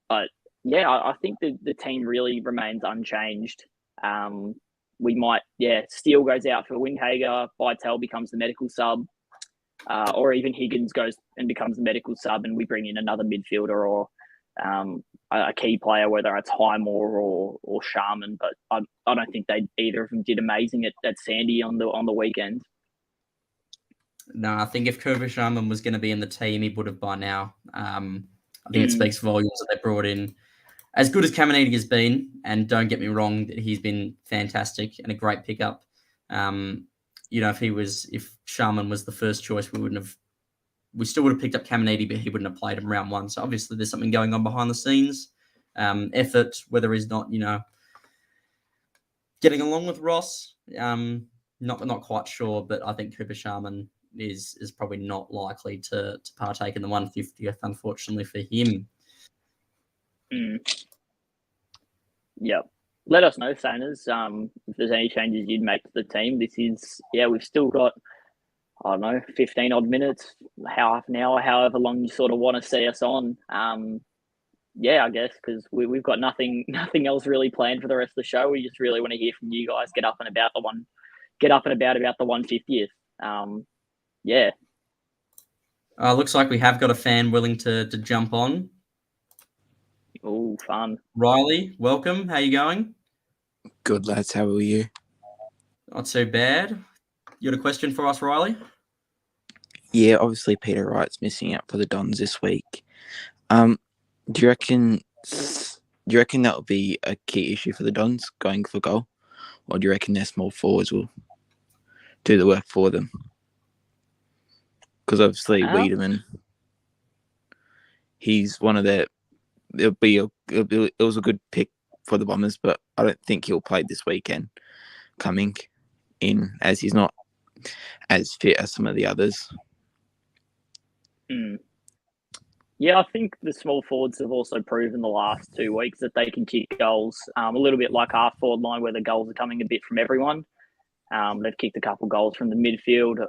But yeah, I think the team really remains unchanged. We might, Steele goes out for Windhager, Bytel becomes the medical sub, or even Higgins goes and becomes the medical sub, and we bring in another midfielder or a key player, whether it's Highmore or Sharman. But I don't think either of them did amazing at Sandy on the weekend. No, I think if Cooper Sharman was going to be in the team, he would have by now. I think it speaks volumes that they brought in. As good as Caminiti has been, and don't get me wrong, he's been fantastic and a great pickup. If Sharman was the first choice, we still would have picked up Caminiti, but he wouldn't have played him round 1. So obviously there's something going on behind the scenes. Effort, whether he's not, getting along with Ross, not quite sure, but I think Cooper Sharman is probably not likely to partake in the 150th, unfortunately for him. Yep. Let us know, Saners, if there's any changes you'd make to the team. This is, we've still got, 15 odd minutes, half an hour, however long you sort of want to see us on. I guess, because we've got nothing else really planned for the rest of the show. We just really want to hear from you guys. Get up and about the 150th. Looks like we have got a fan willing to jump on. Oh, fun. Riley, welcome. How you going? Good, lads. How are you? Not too bad. You got a question for us, Riley? Yeah, obviously Peter Wright's missing out for the Dons this week. Do you reckon that will be a key issue for the Dons going for goal? Or do you reckon their small forwards will do the work for them? Because obviously Wiedemann, he's one of their. It was a good pick for the Bombers, but I don't think he'll play this weekend coming in, as he's not as fit as some of the others. Yeah, I think the small forwards have also proven the last 2 weeks that they can kick goals. A little bit like our forward line, where the goals are coming a bit from everyone. They've kicked a couple goals from the midfield.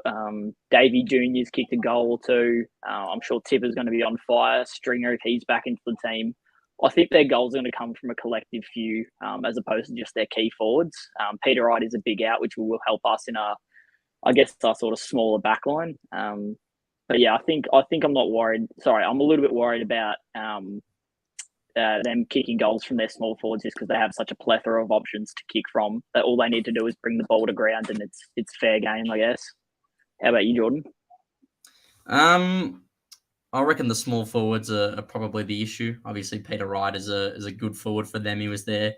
Davey Junior's kicked a goal or two. I'm sure Tipper's going to be on fire. Stringer, if he's back into the team. I think their goals are going to come from a collective few, as opposed to just their key forwards. Peter Wright is a big out, which will help us in our sort of smaller backline. But yeah, I think I'm not worried. Sorry, I'm a little bit worried about them kicking goals from their small forwards, just because they have such a plethora of options to kick from. That all they need to do is bring the ball to ground, and it's fair game, I guess. How about you, Jordan? I reckon the small forwards are probably the issue. Obviously, Peter Wright is a good forward for them. He was their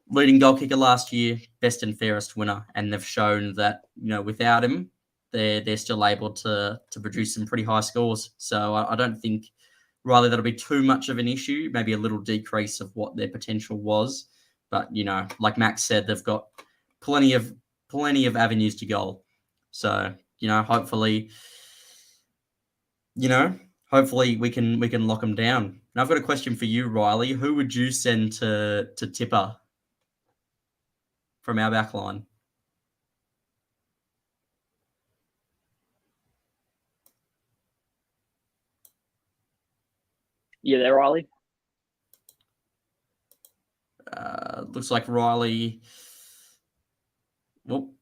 leading goal kicker last year, best and fairest winner, and they've shown that without him, they're still able to produce some pretty high scores. So I don't think, Riley, that'll be too much of an issue. Maybe a little decrease of what their potential was, but like Max said, they've got plenty of avenues to goal. So hopefully we can lock them down. Now I've got a question for you, Riley. Who would you send to Tipper from our back line? You there, Riley? Looks like Riley. Well,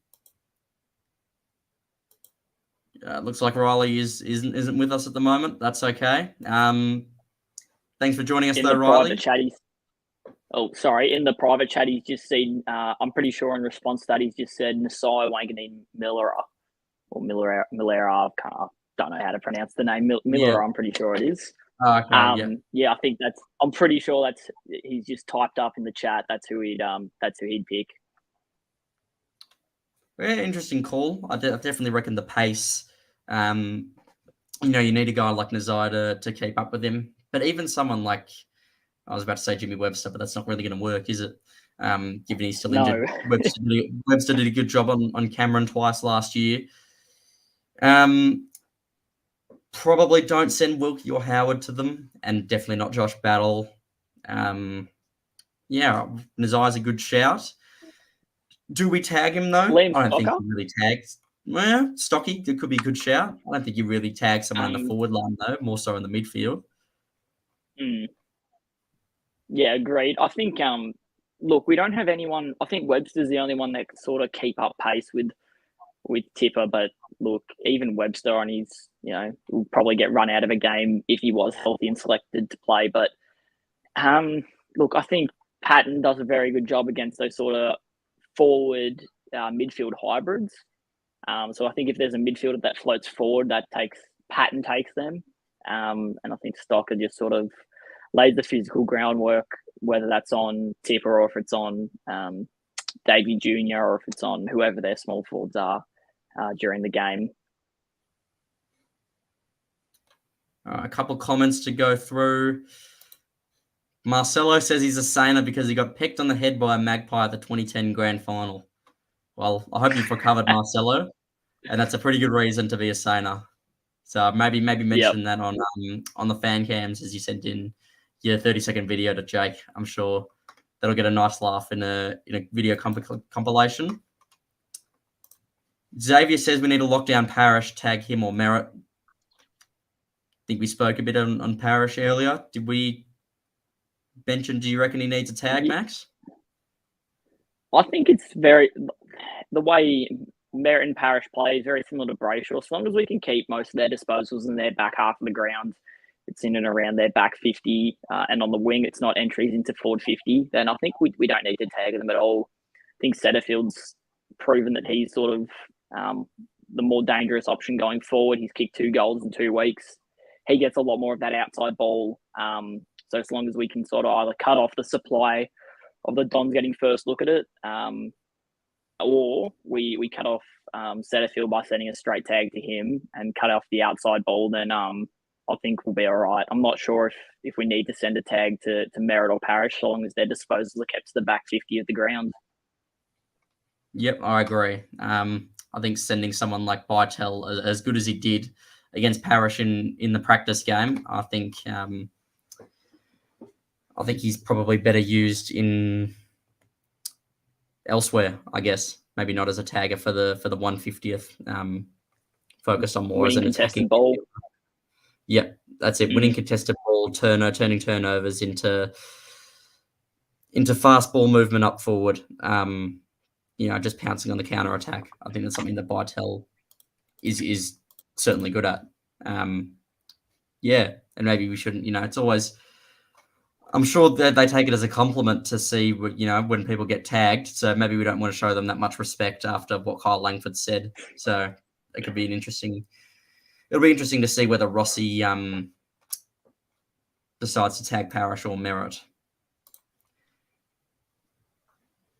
looks like Riley isn't with us at the moment. That's okay. Thanks for joining us, though, Riley. In the private chat, he's just seen. I'm pretty sure in response to that, he's just said Nasai Wanganeen Millera or Millera. I don't know how to pronounce the name. Millera. Yeah. I'm pretty sure it is. Okay, yeah, I think I'm pretty sure he's just typed up in the chat. That's who he'd pick. Yeah, interesting call. I definitely reckon the pace. You need a guy like Nazai to keep up with him. But even someone like, I was about to say Jimmy Webster, but that's not really going to work, is it? Given he's still injured. Webster did a good job on Cameron twice last year. Probably don't send Wilkie or Howard to them, and definitely not Josh Battle. Nazai's a good shout. Do we tag him, though? Liam I don't think Stocker? he really tags. Well, Stocky, it could be a good shout. I don't think you really tag someone in the forward line, though, more so in the midfield. Yeah, agreed. I think, look, we don't have anyone. I think Webster's the only one that can sort of keep up pace with Tipper. But look, even Webster on his, will probably get run out of a game if he was healthy and selected to play. But look, I think Patton does a very good job against those sort of forward midfield hybrids. So I think if there's a midfielder that floats forward, Patton takes them. And I think Stocker just sort of lays the physical groundwork, whether that's on Tipper or if it's on Davey Junior or if it's on whoever their small forwards are during the game. A couple comments to go through. Marcelo says he's a saner because he got pecked on the head by a magpie at the 2010 grand final. Well, I hope you've recovered, Marcelo, and that's a pretty good reason to be a saner. So maybe mention that on the fan cams as you sent in your 30-second video to Jake. I'm sure that'll get a nice laugh in a video compilation. Xavier says we need to lock down Parrish, tag him or Merritt. I think we spoke a bit on Parrish earlier. Did we mention, do you reckon he needs a tag, Max? I think it's the way Merritt and Parrish play is very similar to Brayshaw. As long as we can keep most of their disposals in their back half of the ground, it's in and around their back 50, and on the wing, it's not entries into forward 50, then I think we don't need to tag them at all. I think Setterfield's proven that he's sort of the more dangerous option going forward. He's kicked 2 goals in 2 weeks. He gets a lot more of that outside ball. So as long as we can sort of either cut off the supply of the Dons getting first look at it, or we cut off Setterfield by sending a straight tag to him and cut off the outside ball, then I think we'll be all right. I'm not sure if we need to send a tag to Merritt or Parish, so long as their disposals are kept to the back 50 of the ground. Yep, I agree. I think sending someone like Bytel, as good as he did against Parish in the practice game, I think he's probably better used in elsewhere. I guess maybe not as a tagger for the 150th. Focused on more as an attacking ball. Yep, that's it. Winning contested ball, turning turnovers into fast ball movement up forward. Just pouncing on the counter attack. I think that's something that Bytel is certainly good at. And maybe we shouldn't. It's always. I'm sure that they take it as a compliment to see, when people get tagged. So maybe we don't want to show them that much respect after what Kyle Langford said. So it could be it'll be interesting to see whether Rossi decides to tag Parish or Merritt.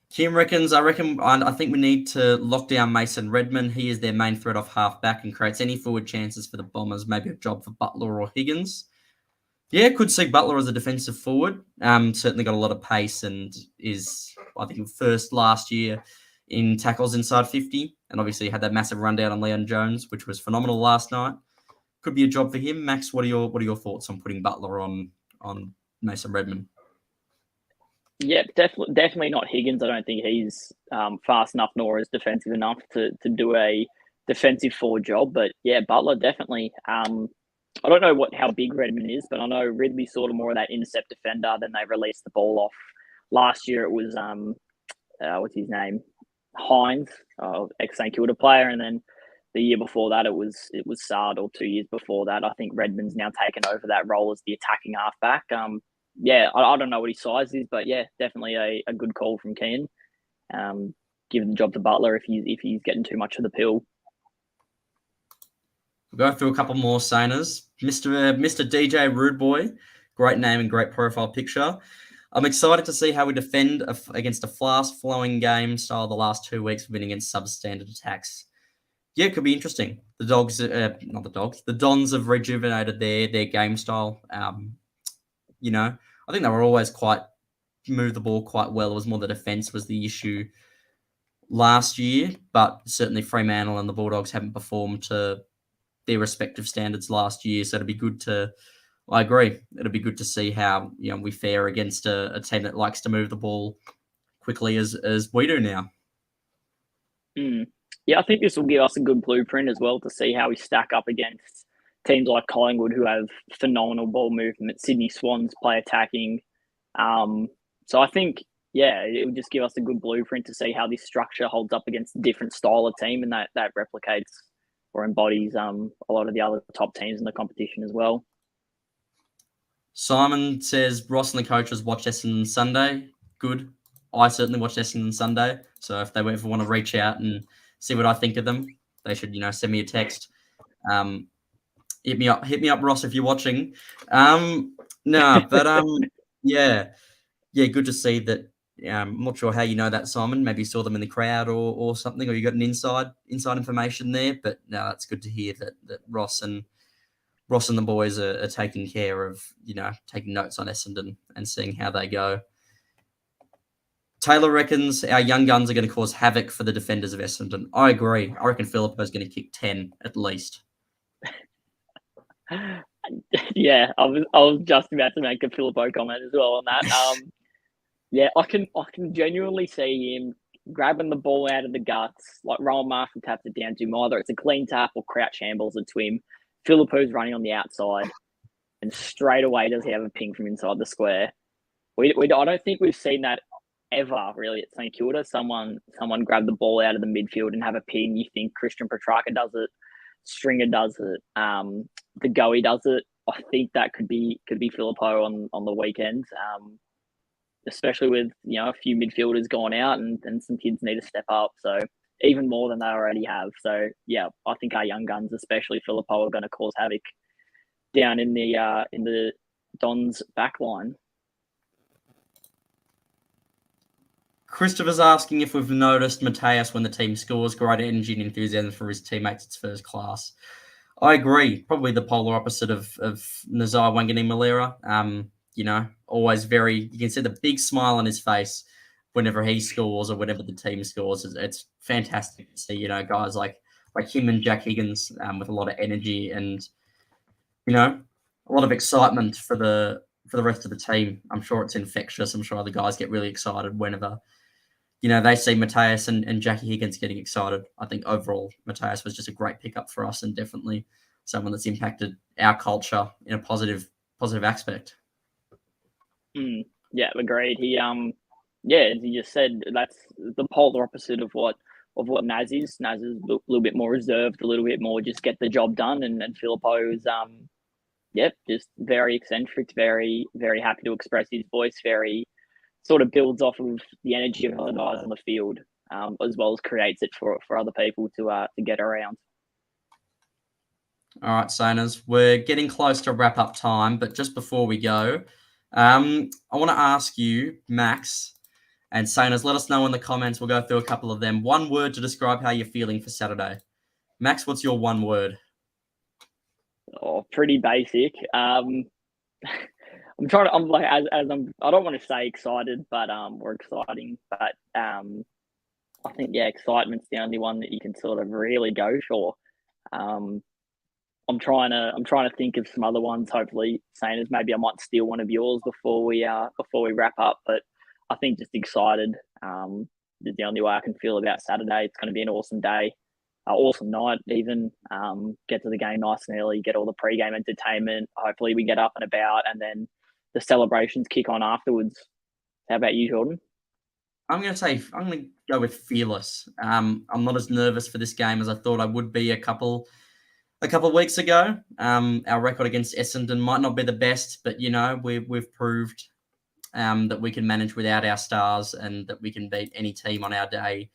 Kim reckons, I think we need to lock down Mason Redman. He is their main threat off half back and creates any forward chances for the Bombers. Maybe a job for Butler or Higgins. Yeah, could see Butler as a defensive forward. Certainly got a lot of pace and is, I think, first last year in tackles inside 50. And obviously had that massive rundown on Leon Jones, which was phenomenal last night. Could be a job for him. Max, what are your thoughts on putting Butler on Mason Redman? Yeah, definitely not Higgins. I don't think he's fast enough nor is defensive enough to do a defensive forward job. But yeah, Butler definitely. I don't know how big Redmond is, but I know Ridley sort of more of that intercept defender. Then they released the ball off. Last year it was what's his name, Hines, ex St Kilda player, and then the year before that it was Sard, or 2 years before that I think Redmond's now taken over that role as the attacking halfback. I don't know what his size is, but yeah, definitely a good call from Keane. Giving the job to Butler if he's getting too much of the pill. We'll go through a couple more signers. Mr. DJ Rude Boy, great name and great profile picture. I'm excited to see how we defend against a fast-flowing game style the last 2 weeks we've been against substandard attacks. Yeah, it could be interesting. The Dogs, not the Dogs, the Dons have rejuvenated their game style. I think they were always move the ball quite well. It was more the defence was the issue last year, but certainly Fremantle and the Bulldogs haven't performed to their respective standards last year. So I agree. It'll be good to see how we fare against a team that likes to move the ball quickly as we do now. Yeah, I think this will give us a good blueprint as well to see how we stack up against teams like Collingwood, who have phenomenal ball movement. Sydney Swans play attacking. So I think, it will just give us a good blueprint to see how this structure holds up against a different style of team, and that replicates or embodies a lot of the other top teams in the competition as well. Simon says Ross and the coaches watched Essendon Sunday. Good. I certainly watched Essendon Sunday. So if they ever want to reach out and see what I think of them, they should, send me a text. Hit me up, Ross, if you're watching. Good to see that. I'm not sure how you know that, Simon. Maybe you saw them in the crowd or something, or you got an inside information there. But no, it's good to hear that Ross and the boys are taking care of, taking notes on Essendon and seeing how they go. Taylor reckons our young guns are going to cause havoc for the defenders of Essendon. I agree. I reckon Philippo's going to kick 10 at least. Yeah, I was just about to make a Philippo comment as well on that. I can genuinely see him grabbing the ball out of the guts, like Rowan Marshall taps it down to him. Either it's a clean tap or Crouch handballs it to him. Philippo's running on the outside, and straight away does he have a ping from inside the square. I don't think we've seen that ever really at St Kilda. Someone grab the ball out of the midfield and have a ping. You think Christian Petrarca does it, Stringer does it, the Goey does it. I think that could be Philippo on the weekend, especially with a few midfielders gone out and some kids need to step up. So even more than they already have. So yeah, I think our young guns, especially Philippo, are going to cause havoc down in the Dons back line. Christopher's asking if we've noticed Mateus when the team scores great energy and enthusiasm for his teammates. It's first class. I agree. Probably the polar opposite of Nazar Wanganeen-Malera. Always you can see the big smile on his face whenever he scores or whenever the team scores. It's fantastic to see, guys like him and Jack Higgins with a lot of energy and, a lot of excitement for the rest of the team. I'm sure it's infectious. I'm sure the guys get really excited whenever, they see Mateus and Jackie Higgins getting excited. I think overall, Mateus was just a great pickup for us and definitely someone that's impacted our culture in a positive aspect. Yeah, agreed. He, as you just said, that's the polar opposite of what Naz is. Naz is a little bit more reserved, a little bit more just get the job done, and Filippo is, just very eccentric, very, very happy to express his voice, very sort of builds off of the energy of other guys on the field, as well as creates it for other people to get around. All right, Saners, we're getting close to wrap up time, but just before we go, I want to ask you, Max and Saners, let us know in the comments. We'll go through a couple of them. One word to describe how you're feeling for Saturday. Max, what's your one word? Oh, pretty basic. I'm trying to. I'm like as I'm. I don't want to say excited, but we're exciting. But I think excitement's the only one that you can sort of really go for. I'm trying to think of some other ones. Hopefully, saying as maybe I might steal one of yours before we wrap up. But I think just excited is the only way I can feel about Saturday. It's going to be an awesome day, awesome night. Even get to the game nice and early, get all the pre-game entertainment. Hopefully, we get up and about, and then the celebrations kick on afterwards. How about you, Jordan? I'm going to go with fearless. I'm not as nervous for this game as I thought I would be a couple of weeks ago. Our record against Essendon might not be the best, but we've proved that we can manage without our stars and that we can beat any team on our day.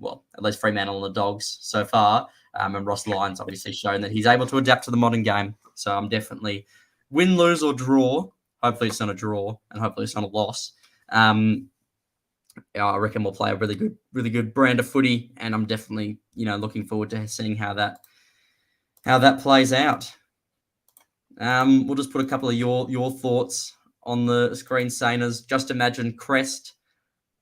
Well, at least Fremantle and the Dogs so far. And Ross Lyon's obviously shown that he's able to adapt to the modern game. So I'm definitely win, lose, or draw. Hopefully it's not a draw, and hopefully it's not a loss. I reckon we'll play a really good brand of footy, and I'm definitely looking forward to seeing how that plays out. We'll just put a couple of your thoughts on the screen, Saners. Just imagine crest.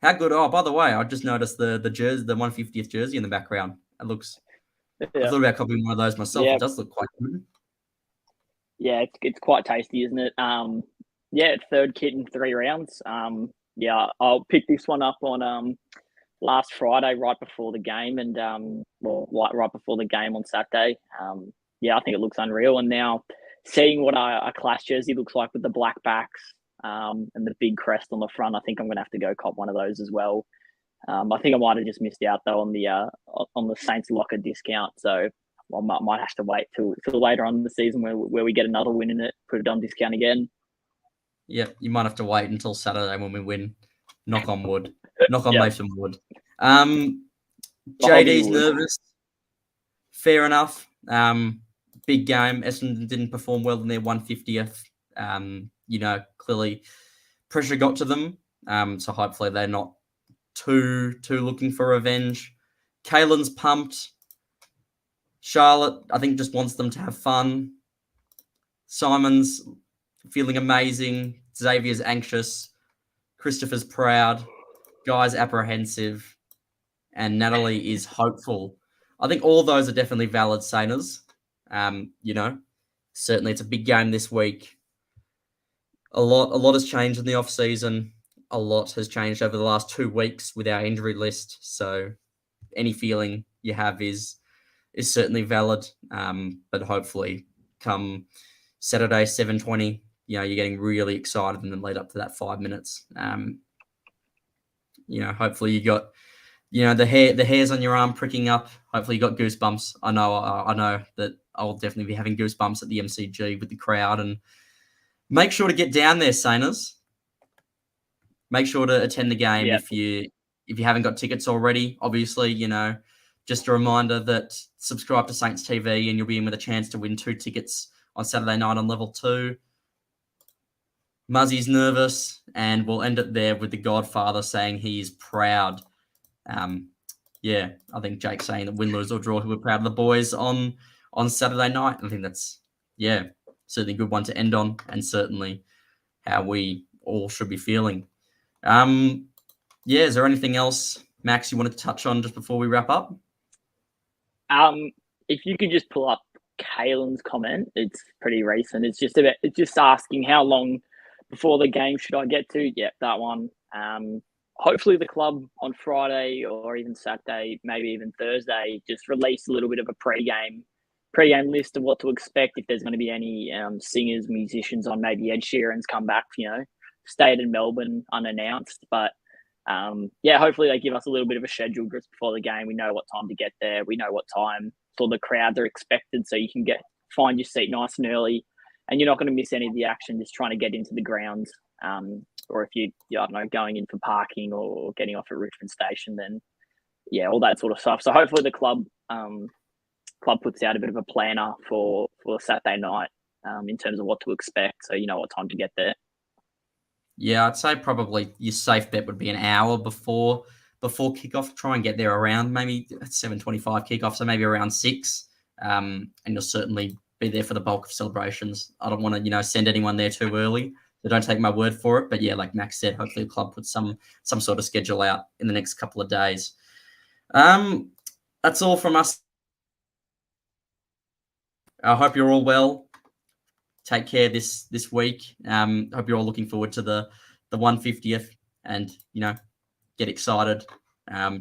How good? Oh, by the way, I just noticed the jersey, the 150th jersey in the background. It looks. I thought about copying one of those myself. It does look quite good. Yeah, it's quite tasty, isn't it? Third kit in 3 rounds. I'll pick this one up on last Friday, right before the game, and right before the game on Saturday. I think it looks unreal. And now seeing what a class jersey looks like with the black backs and the big crest on the front, I think I'm going to have to go cop one of those as well. I think I might have just missed out though on the Saints locker discount, so I might have to wait till later on in the season where we get another win in it, put it on discount again. Yeah, you might have to wait until Saturday when we win. Knock on wood. Knock on Mason wood. JD's nervous. Fair enough. Big game. Essendon didn't perform well in their 150th. Clearly pressure got to them. So hopefully they're not too looking for revenge. Kaylin's pumped. Charlotte, I think, just wants them to have fun. Simon's feeling amazing. Xavier's anxious. Christopher's proud. Guy's apprehensive. And Natalie is hopeful. I think all those are definitely valid Saners. Certainly it's a big game this week. A lot has changed in the off season. A lot has changed over the last 2 weeks with our injury list. So any feeling you have is certainly valid. But hopefully come Saturday 7:20, you're getting really excited and then lead up to that 5 minutes. Hopefully you got the hairs on your arm pricking up. Hopefully you got goosebumps. I know that I'll definitely be having goosebumps at the MCG with the crowd. And make sure to get down there, Saners. Make sure to attend the game if you haven't got tickets already. Obviously, just a reminder that subscribe to Saints TV and you'll be in with a chance to win 2 tickets on Saturday night on level 2. Muzzy's nervous, and we'll end it there with the Godfather saying he is proud. I think Jake's saying that win, lose, or draw, we're proud of the boys on on Saturday night. I think that's, certainly a good one to end on, and certainly how we all should be feeling. Is there anything else, Max, you wanted to touch on just before we wrap up? If you could just pull up Kalen's comment, it's pretty recent. It's just asking how long before the game should I get to? Yep, that one. Hopefully the club on Friday or even Saturday, maybe even Thursday, just release a little bit of a pre-game list of what to expect. If there's going to be any singers, musicians on, maybe Ed Sheeran's come back, stayed in Melbourne unannounced. But hopefully they give us a little bit of a schedule just before the game. We know what time to get there. We know what time all the crowds are expected, so you can find your seat nice and early, and you're not going to miss any of the action just trying to get into the grounds. Or if you I don't know, going in for parking or getting off at Richmond Station, then all that sort of stuff. So hopefully the club puts out a bit of a planner for Saturday night in terms of what to expect, so you know what time to get there. Yeah, I'd say probably your safe bet would be an hour before kickoff. Try and get there around maybe 7:25 kickoff, so maybe around 6. And you'll certainly be there for the bulk of celebrations. I don't want to, send anyone there too early, so don't take my word for it. But yeah, like Max said, hopefully the club puts some sort of schedule out in the next couple of days. That's all from us. I hope you're all well. Take care this week. Hope you're all looking forward to the 150th, and get excited.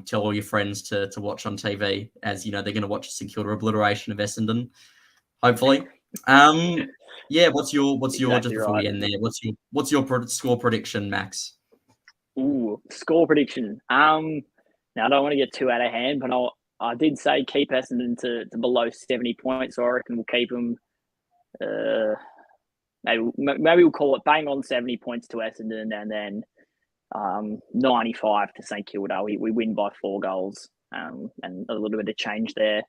Tell all your friends to watch on TV, as they're going to watch a St Kilda obliteration of Essendon. Hopefully. What's your Exactly just before right. we end there? What's your score prediction, Max? Ooh, score prediction. Now I don't want to get too out of hand, but I did say keep Essendon to below 70 points, so I reckon we'll keep them. Maybe we'll call it bang on 70 points to Essendon, and then 95 to St Kilda. We win by 4 goals, and a little bit of change there.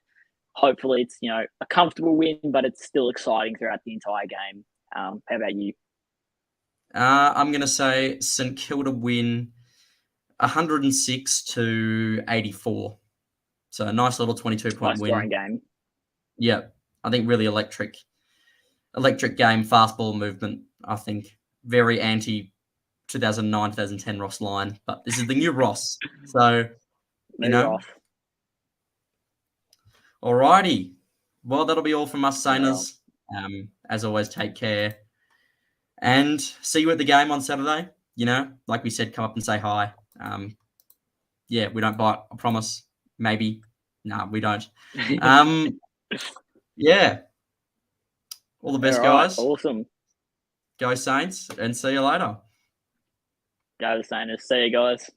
Hopefully it's a comfortable win, but it's still exciting throughout the entire game. How about you? I'm going to say St Kilda win 106 to 84. So a nice little 22-point win. Scoring game. Yeah, I think really electric game, fast ball movement. I think very anti 2009, 2010 Ross line, but this is the new Ross. So, Ross. Alrighty. Well, that'll be all from us, Saners. As always, take care. And see you at the game on Saturday. Like we said, come up and say hi. We don't bite, I promise. Maybe. No, we don't. All the best, guys. Awesome. Go Saints, and see you later. Go the Saints. See you guys.